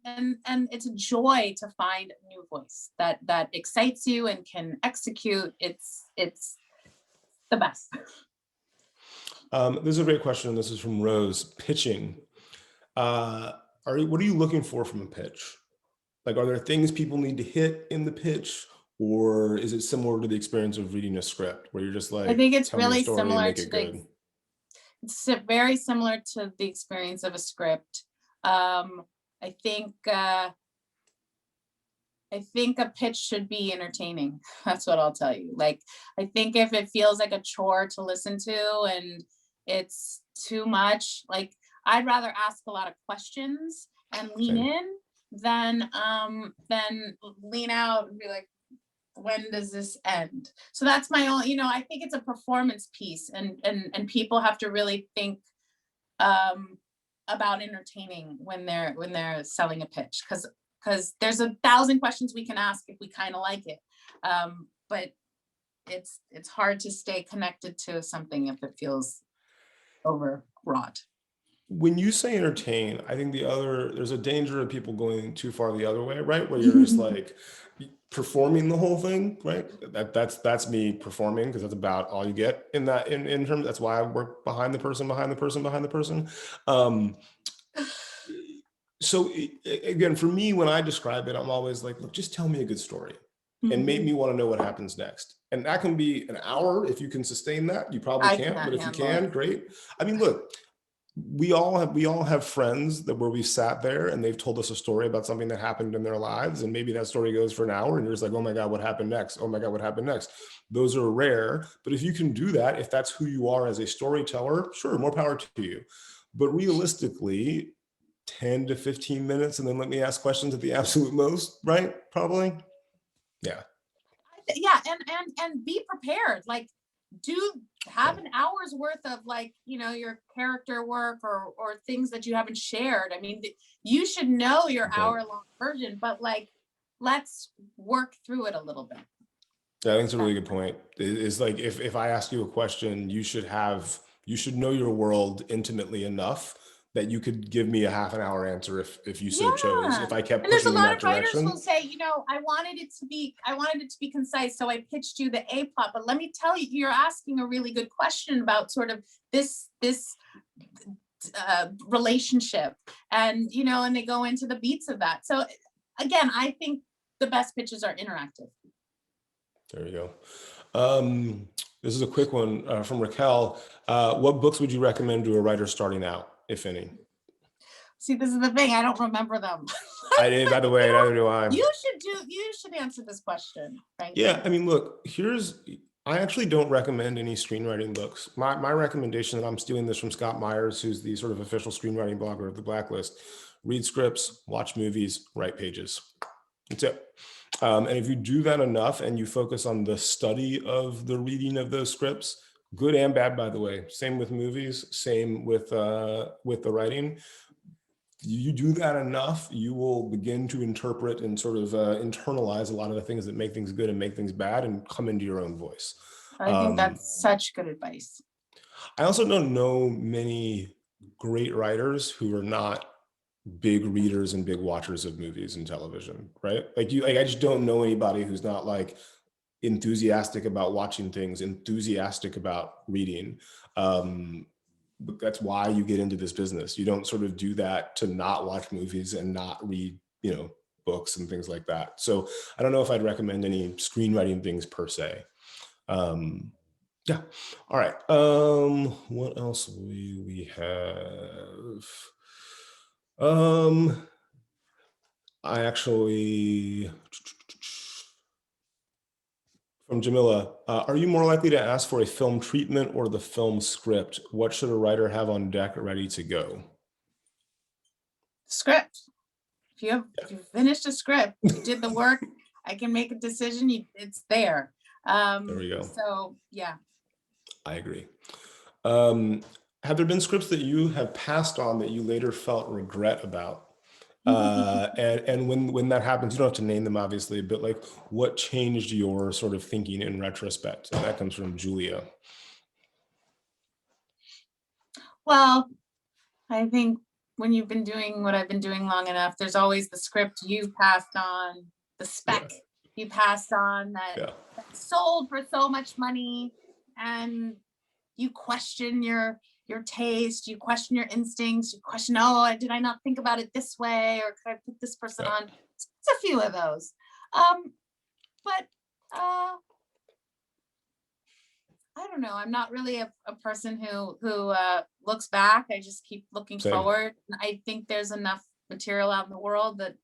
it's a joy to find a new voice that excites you and can execute. It's the best. This is a great question. This is from Rose. Pitching. What are you looking for from a pitch? Like, are there things people need to hit in the pitch, or is it similar to the experience of reading a script where you're just like, I think it's tell me a really story and similar make to it good? It's very similar to the experience of a script. I think a pitch should be entertaining. That's what I'll tell you. Like, I think if it feels like a chore to listen to and it's too much, like, I'd rather ask a lot of questions and lean Same. in than lean out and be like, when does this end? So that's my own, you know, I think it's a performance piece, and people have to really think about entertaining when they're selling a pitch, because there's 1,000 questions we can ask if we kind of like it, but it's hard to stay connected to something if it feels overwrought. When you say entertain, I think there's a danger of people going too far the other way, right? Where you're just like performing the whole thing, right? That's me performing, because that's about all you get in terms. That's why I work behind the person. So again, for me, when I describe it, I'm always like, look, just tell me a good story and make me want to know what happens next. And that can be an hour if you can sustain that. You probably can't, but if you can, great. I mean, look, we all have friends where we sat there and they've told us a story about something that happened in their lives, and maybe that story goes for an hour and you're just like, oh my God, what happened next? Oh my God, what happened next? Those are rare, but if you can do that, if that's who you are as a storyteller, sure, more power to you. But realistically, 10 to 15 minutes, and then let me ask questions at the absolute most, right? Probably. Yeah. Yeah, and be prepared. Like, have an hour's worth of, like, you know, your character work or things that you haven't shared. I mean, you should know your hour-long version, but like, let's work through it a little bit. Yeah, I think it's a really good point. It's like, if I ask you a question, you should know your world intimately enough that you could give me a half an hour answer if you so chose. If I kept pushing in that direction. And there's a lot of writers who'll say, you know, I wanted it to be concise, so I pitched you the A plot. But let me tell you, you're asking a really good question about sort of this relationship, and you know, and they go into the beats of that. So again, I think the best pitches are interactive. There you go. This is a quick one from Raquel. What books would you recommend to a writer starting out, if any? See, this is the thing. I don't remember them. I did, by the way, neither do I. You should answer this question, Franklin. Yeah, I mean, look, I actually don't recommend any screenwriting books. My recommendation, and I'm stealing this from Scott Myers, who's the sort of official screenwriting blogger of The Blacklist: read scripts, watch movies, write pages. That's it. And if you do that enough and you focus on the study of the reading of those scripts, good and bad, by the way, same with movies, same with the writing, you do that enough, you will begin to interpret and sort of internalize a lot of the things that make things good and make things bad, and come into your own voice. I think that's such good advice. I also don't know many great writers who are not big readers and big watchers of movies and television, right? I just don't know anybody who's not like enthusiastic about watching things, enthusiastic about reading. But that's why you get into this business. You don't sort of do that to not watch movies and not read, you know, books and things like that. So I don't know if I'd recommend any screenwriting things per se. Yeah. All right. What else we have? I actually, from Jamila, are you more likely to ask for a film treatment or the film script? What should a writer have on deck ready to go? Script. If you finished a script, you did the work, I can make a decision, it's there. There we go. So yeah. I agree. Have there been scripts that you have passed on that you later felt regret about? And when that happens, you don't have to name them, obviously, but like, what changed your sort of thinking in retrospect? And that comes from Julia. Well, I think when you've been doing what I've been doing long enough, there's always the script you passed on, the spec you passed on that sold for so much money, and you question your taste, you question your instincts, you question, oh, did I not think about it this way, or could I put this person on? It's a few of those. But I don't know. I'm not really a person who looks back. I just keep looking forward. And I think there's enough material out in the world that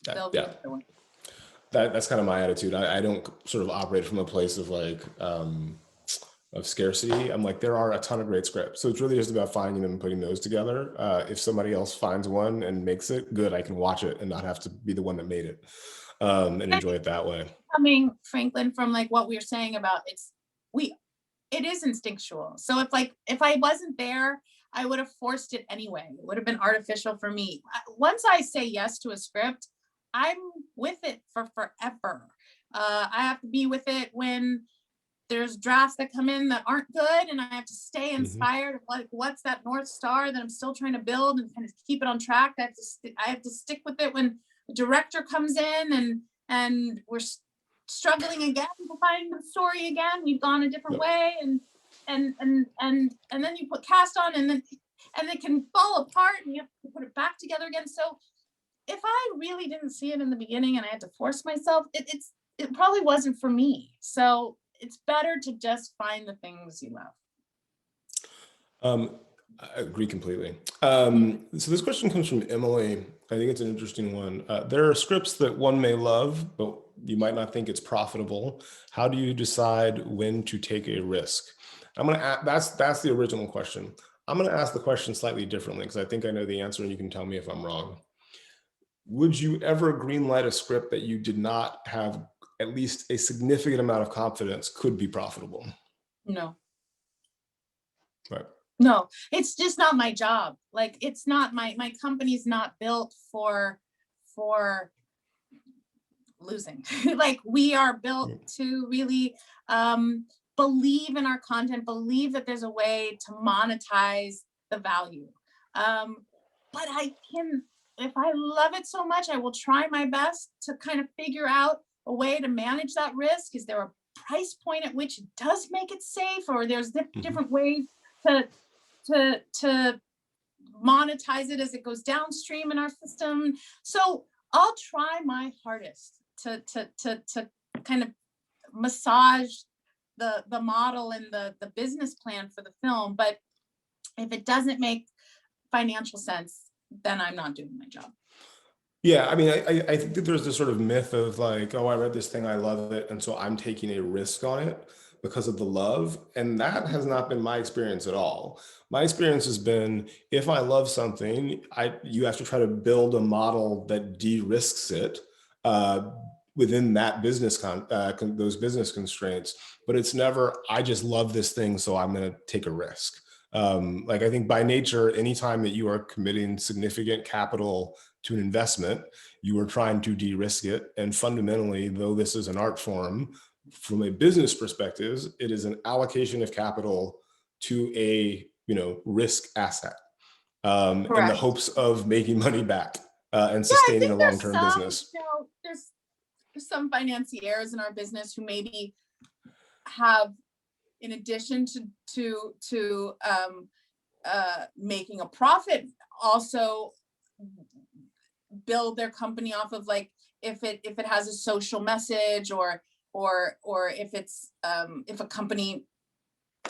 they'll be doing. That's kind of my attitude. I don't sort of operate from a place of like of scarcity. I'm like, there are a ton of great scripts. So it's really just about finding them and putting those together. If somebody else finds one and makes it good, I can watch it and not have to be the one that made it and enjoy it that way. Coming, Franklin, from like what we were saying about it is instinctual. So if I wasn't there, I would have forced it anyway. It would have been artificial for me. Once I say yes to a script, I'm with it for forever. I have to be with it when there's drafts that come in that aren't good, and I have to stay inspired. Like, what's that North Star that I'm still trying to build and kind of keep it on track? I have to stick with it when the director comes in and we're struggling again to find the story again. We've gone a different way, and then you put cast on, and it can fall apart, and you have to put it back together again. So if I really didn't see it in the beginning and I had to force myself, it probably wasn't for me. So it's better to just find the things you love. I agree completely. So this question comes from Emily. I think it's an interesting one. There are scripts that one may love, but you might not think it's profitable. How do you decide when to take a risk? I'm going to ask, that's the original question. I'm going to ask the question slightly differently because I think I know the answer and you can tell me if I'm wrong. Would you ever greenlight a script that you did not have at least a significant amount of confidence could be profitable? No. Right. No, it's just not my job. Like, it's not my company's not built for losing. Like, we are built to really believe in our content, believe that there's a way to monetize the value. But if I love it so much, I will try my best to kind of figure out a way to manage that risk. Is there a price point at which it does make it safe, or there's different ways to monetize it as it goes downstream in our system? So I'll try my hardest to kind of massage the model and the business plan for the film. But if it doesn't make financial sense, then I'm not doing my job. Yeah, I mean, I think that there's this sort of myth of like, oh, I read this thing, I love it, and so I'm taking a risk on it because of the love. And that has not been my experience at all. My experience has been, if I love something, you have to try to build a model that de-risks it within that business those business constraints. But it's never, I just love this thing, so I'm going to take a risk. Like, I think by nature, anytime that you are committing significant capital to an investment, you are trying to de-risk it. And fundamentally, though this is an art form, from a business perspective, it is an allocation of capital to a risk asset in the hopes of making money back and sustaining a long-term business. There's some financiers in our business who maybe have, in addition to making a profit, also build their company off of, like, if it has a social message, or if it's if a company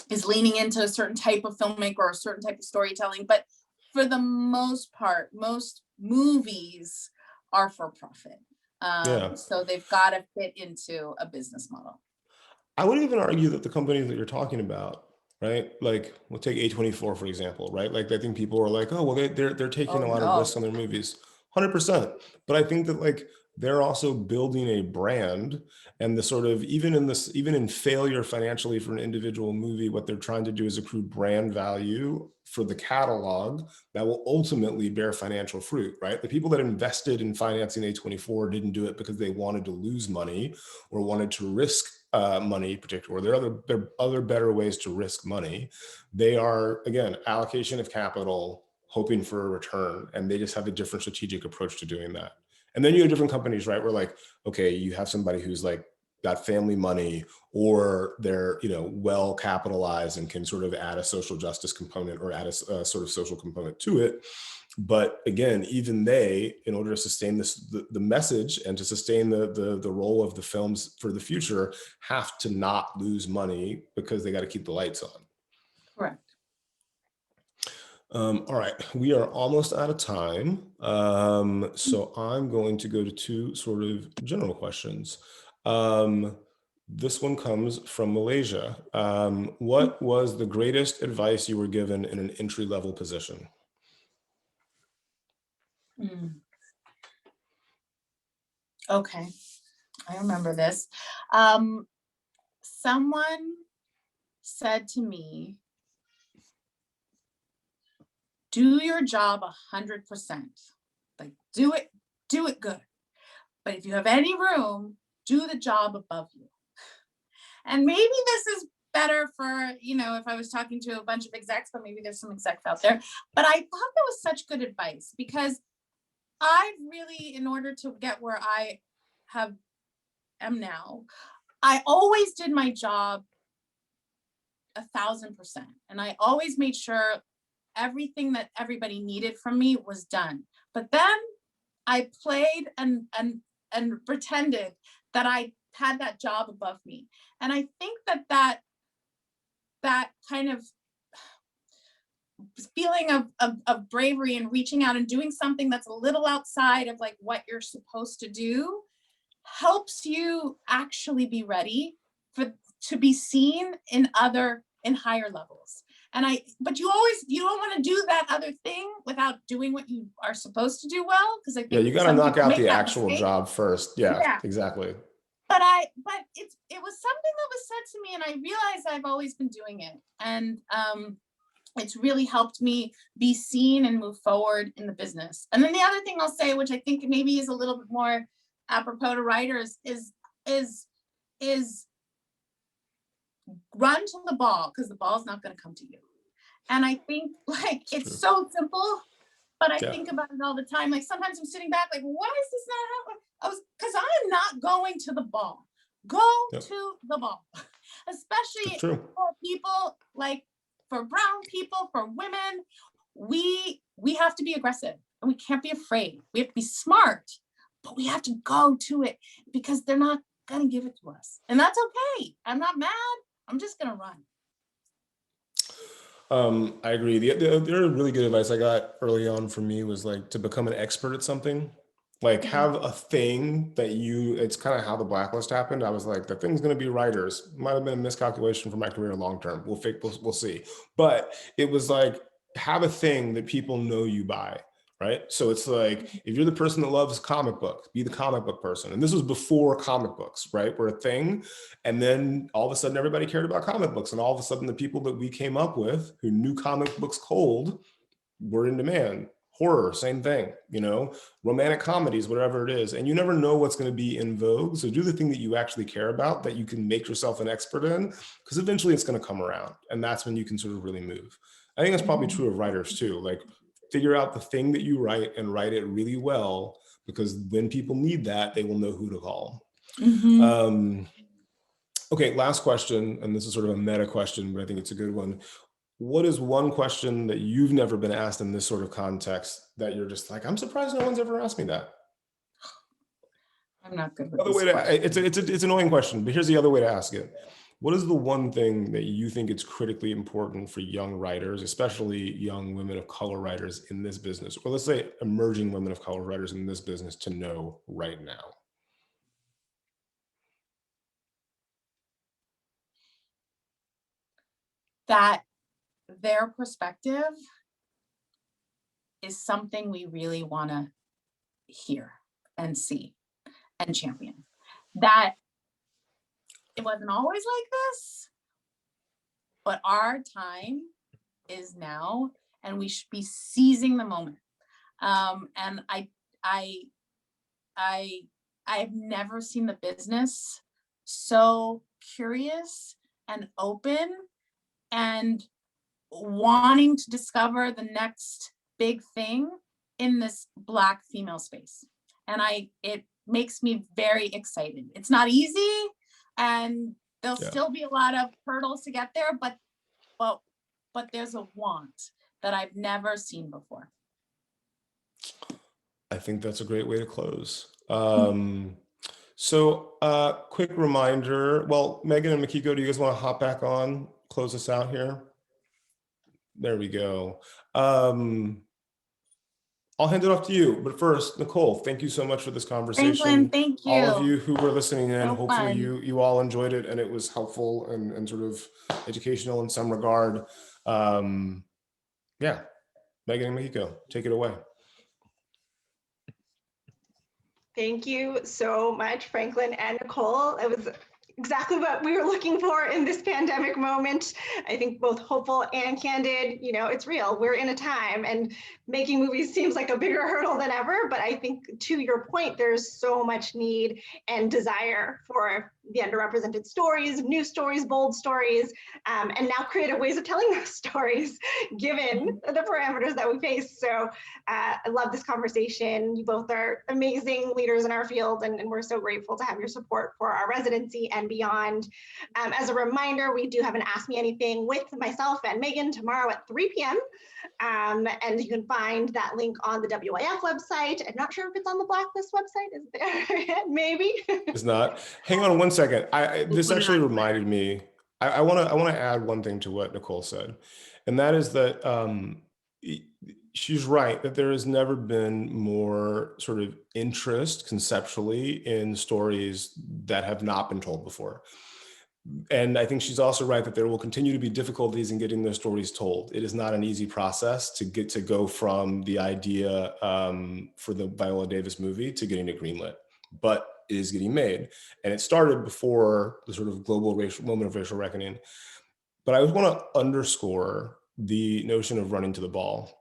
is leaning into a certain type of filmmaker or a certain type of storytelling. But for the most part, most movies are for profit. So they've got to fit into a business model. I would even argue that the companies that you're talking about, right? Like, we'll take A24, for example, right? Like, I think people are like, oh, well, they're taking a lot of risks on their movies. 100%. But I think that, like, they're also building a brand, and the sort of, even in failure financially for an individual movie, what they're trying to do is accrue brand value for the catalog that will ultimately bear financial fruit, right? The people that invested in financing A24 didn't do it because they wanted to lose money or wanted to risk money, particularly, there are other better ways to risk money. They are, again, allocation of capital, hoping for a return, and they just have a different strategic approach to doing that. And then you have different companies, right? Where like, okay, you have somebody who's like got family money, or they're, you know, well capitalized and can sort of add a social justice component or add a sort of social component to it. But again, even they, in order to sustain this, the message and to sustain the role of the films for the future, have to not lose money because they got to keep the lights on. Correct. All right, we are almost out of time. So I'm going to go to two sort of general questions. This one comes from Malaysia. What was the greatest advice you were given in an entry-level position? Okay, I remember this. Someone said to me, do your job 100%. Like, do it good. But if you have any room, do the job above you. And maybe this is better for, you know, if I was talking to a bunch of execs, but maybe there's some execs out there. But I thought that was such good advice, because I really, in order to get where I am now, I always did my job 1,000%. And I always made sure everything that everybody needed from me was done. But then I played and pretended that I had that job above me. And I think that kind of feeling of bravery and reaching out and doing something that's a little outside of like what you're supposed to do helps you actually be ready to be seen in higher levels. But you don't want to do that other thing without doing what you are supposed to do well, because I think you got to knock out the actual job first. Yeah, exactly. But it was something that was said to me, and I realized I've always been doing it, and it's really helped me be seen and move forward in the business. And then the other thing I'll say, which I think maybe is a little bit more apropos to writers, is run to the ball, because the ball's not going to come to you. And I think like it's so simple, but I think about it all the time. Like sometimes I'm sitting back like, why is this not happening? Because I'm not going to the ball. Go to the ball, especially for people, like for brown people, for women. We have to be aggressive, and we can't be afraid. We have to be smart, but we have to go to it, because they're not going to give it to us. And that's okay. I'm not mad. I'm just going to run. I agree. The other really good advice I got early on from me was like to become an expert at something. Like have a thing that it's kind of how the blacklist happened. I was like, the thing's going to be writers. Might have been a miscalculation for my career long-term. We'll see. But it was like, have a thing that people know you by. Right. So it's like, if you're the person that loves comic books, be the comic book person. And this was before comic books, right, were a thing. And then all of a sudden everybody cared about comic books. And all of a sudden the people that we came up with who knew comic books cold were in demand. Horror, same thing, you know, romantic comedies, whatever it is. And you never know what's going to be in vogue. So do the thing that you actually care about, that you can make yourself an expert in, because eventually it's going to come around. And that's when you can sort of really move. I think that's probably true of writers too. Like, figure out the thing that you write and write it really well, because when people need that, they will know who to call. Okay, last question, and this is sort of a meta question, but I think it's a good one. What is one question that you've never been asked in this sort of context that you're just like, I'm surprised no one's ever asked me that? I'm not good with this. It's an annoying question, but here's the other way to ask it. What is the one thing that you think is critically important for young writers, especially young women of color writers in this business, or let's say emerging women of color writers in this business, to know right now? That their perspective is something we really want to hear and see and champion. That it wasn't always like this, but our time is now, and we should be seizing the moment. And I've never seen the business so curious and open and wanting to discover the next big thing in this Black female space. And it makes me very excited. It's not easy, and there'll still be a lot of hurdles to get there, but there's a want that I've never seen before. I think that's a great way to close. So quick reminder, well, Megan and Makiko, do you guys want to hop back on, close us out here? There we go. I'll hand it off to you, but first, Nicole, thank you so much for this conversation. Franklin, thank you. All of you who were listening in, So hopefully fun. you all enjoyed it and it was helpful and sort of educational in some regard. Yeah, Megan and Makiko, take it away. Thank you so much, Franklin and Nicole. It was exactly what we were looking for in this pandemic moment. I think both hopeful and candid. You know, it's real. We're in a time, and making movies seems like a bigger hurdle than ever. But I think, to your point, there's so much need and desire for the underrepresented stories, new stories, bold stories, and now creative ways of telling those stories, given the parameters that we face. So I love this conversation. You both are amazing leaders in our field, and we're so grateful to have your support for our residency and beyond. As a reminder, we do have an Ask Me Anything with myself and Megan tomorrow at 3 p.m. And you can find that link on the WIF website. I'm not sure if it's on the Blacklist website. Is it there yet? Maybe. It's not. Hang on one second. This actually reminded me. I want to add one thing to what Nicole said, and that is that she's right that there has never been more sort of interest conceptually in stories that have not been told before. And I think she's also right that there will continue to be difficulties in getting those stories told. It is not an easy process to go from the idea for the Viola Davis movie to getting it greenlit, but it is getting made. And it started before the sort of global moment of racial reckoning. But I want to underscore the notion of running to the ball.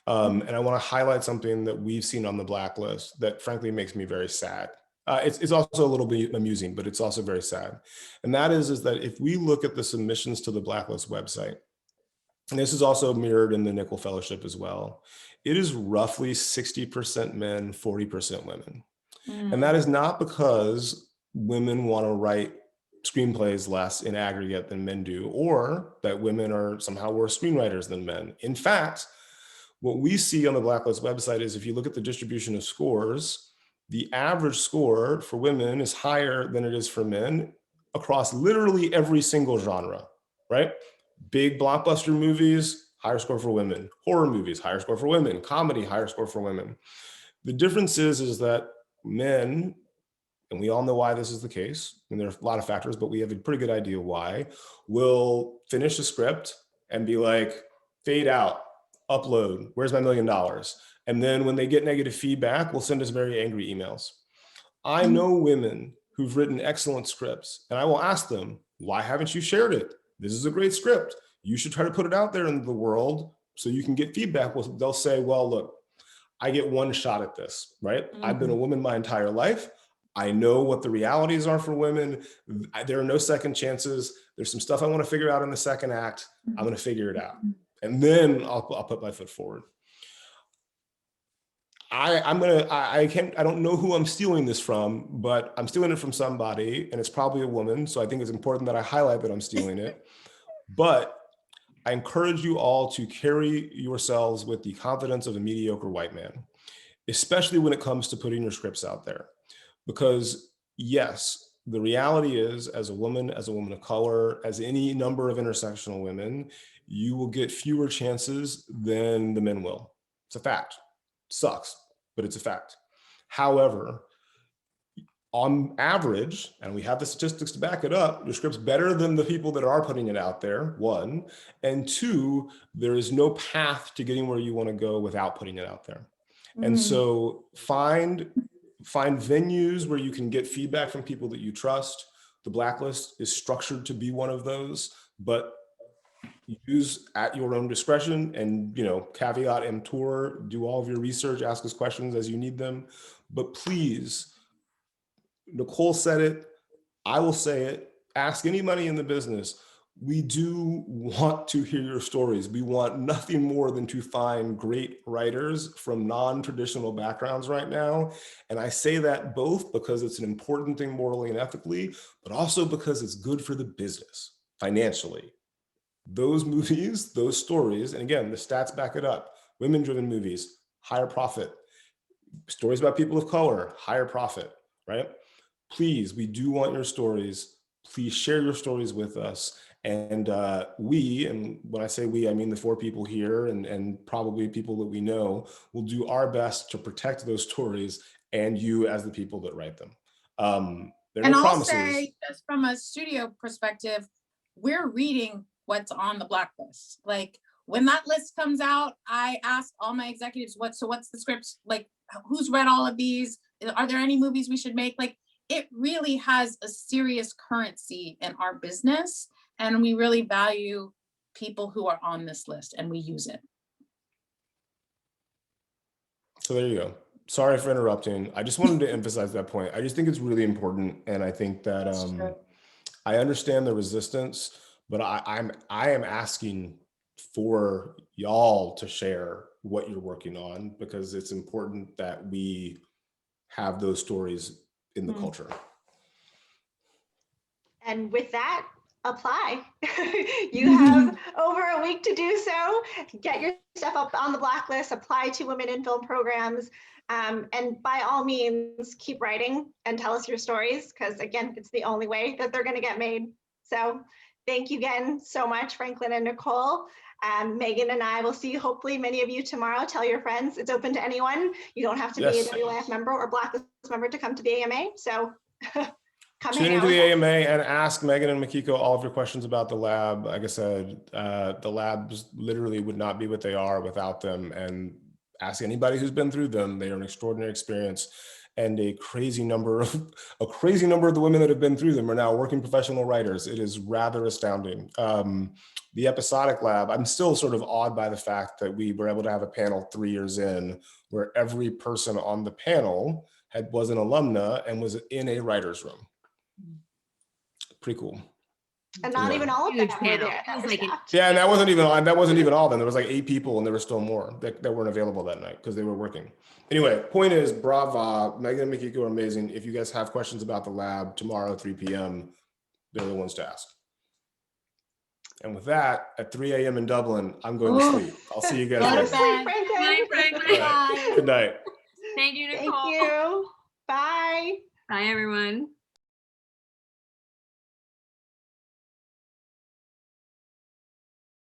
And I want to highlight something that we've seen on the Blacklist that frankly makes me very sad. It's also a little bit amusing, but it's also very sad. And that is that if we look at the submissions to the Blacklist website, and this is also mirrored in the Nickel Fellowship as well, it is roughly 60% men, 40% women. And that is not because women want to write screenplays less in aggregate than men do, or that women are somehow worse screenwriters than men. In fact, what we see on the Blacklist website is if you look at the distribution of scores, the average score for women is higher than it is for men across literally every single genre, right? Big blockbuster movies, higher score for women. Horror movies, higher score for women. Comedy, higher score for women. The difference is that men, and we all know why this is the case, and there are a lot of factors, but we have a pretty good idea why, will finish a script and be like, fade out, upload, where's my $1 million? And then when they get negative feedback, will send us very angry emails. I know women who've written excellent scripts, and I will ask them, why haven't you shared it? This is a great script. You should try to put it out there in the world so you can get feedback. Well, they'll say, well, look, I get one shot at this, right? I've been a woman my entire life. I know what the realities are for women. There are no second chances. There's some stuff I want to figure out in the second act. I'm going to figure it out. And then I'll put my foot forward. I don't know who I'm stealing this from, but I'm stealing it from somebody, and it's probably a woman. So I think it's important that I highlight that I'm stealing it. But I encourage you all to carry yourselves with the confidence of a mediocre white man, especially when it comes to putting your scripts out there. Because yes, the reality is, as a woman of color, as any number of intersectional women, you will get fewer chances than the men will. It's a fact. Sucks, but it's a fact. However, on average, and we have the statistics to back it up, your script's better than the people that are putting it out there, one. And two, there is no path to getting where you want to go without putting it out there. And so find venues where you can get feedback from people that you trust. The Blacklist is structured to be one of those, but use at your own discretion, and caveat emptor, do all of your research, ask us questions as you need them. But please, Nicole said it, I will say it, ask anybody in the business. We do want to hear your stories. We want nothing more than to find great writers from non-traditional backgrounds right now. And I say that both because it's an important thing morally and ethically, but also because it's good for the business financially. Those movies, those stories, and again, the stats back it up. Women-driven movies, higher profit. Stories about people of color, higher profit, right? Please, we do want your stories. Please share your stories with us. And we, and when I say we, I mean the 4 people here and probably people that we know, will do our best to protect those stories and you as the people that write them. There are no promises. I'll say, just from a studio perspective, we're reading what's on the blacklist. Like when that list comes out, I ask all my executives, what's the scripts? Like, who's read all of these? Are there any movies we should make? Like, it really has a serious currency in our business. And we really value people who are on this list and we use it. So there you go. Sorry for interrupting. I just wanted to emphasize that point. I just think it's really important. And I think that I understand the resistance, but I am asking for y'all to share what you're working on because it's important that we have those stories in the culture. And with that, apply. You have over a week to do so. Get your stuff up on the blacklist, apply to women in film programs, and by all means, keep writing and tell us your stories, because again, it's the only way that they're going to get made. So thank you again so much, Franklin and Nicole. Megan and I will see hopefully many of you tomorrow. Tell your friends. It's open to anyone. You don't have to be a WIF member or blacklist member to come to the AMA. So tune into the AMA and ask Megan and Makiko all of your questions about the lab. Like I said, the labs literally would not be what they are without them. And ask anybody who's been through them. They are an extraordinary experience. And a crazy number of the women that have been through them are now working professional writers. It is rather astounding. The episodic lab, I'm still sort of awed by the fact that we were able to have a panel 3 years in where every person on the panel was an alumna and was in a writer's room. Pretty cool. And not even all of them were there. Yeah, and that wasn't even all of them. There was like 8 people and there were still more that weren't available that night because they were working. Anyway, point is, brava. Megan and Makiko are amazing. If you guys have questions about the lab tomorrow, 3 p.m., they're the ones to ask. And with that, at 3 a.m. in Dublin, I'm going to sleep. I'll see you guys later. Good night, Franklin. Right. Good night. Thank you, Nicole. Thank you. Bye. Bye, everyone.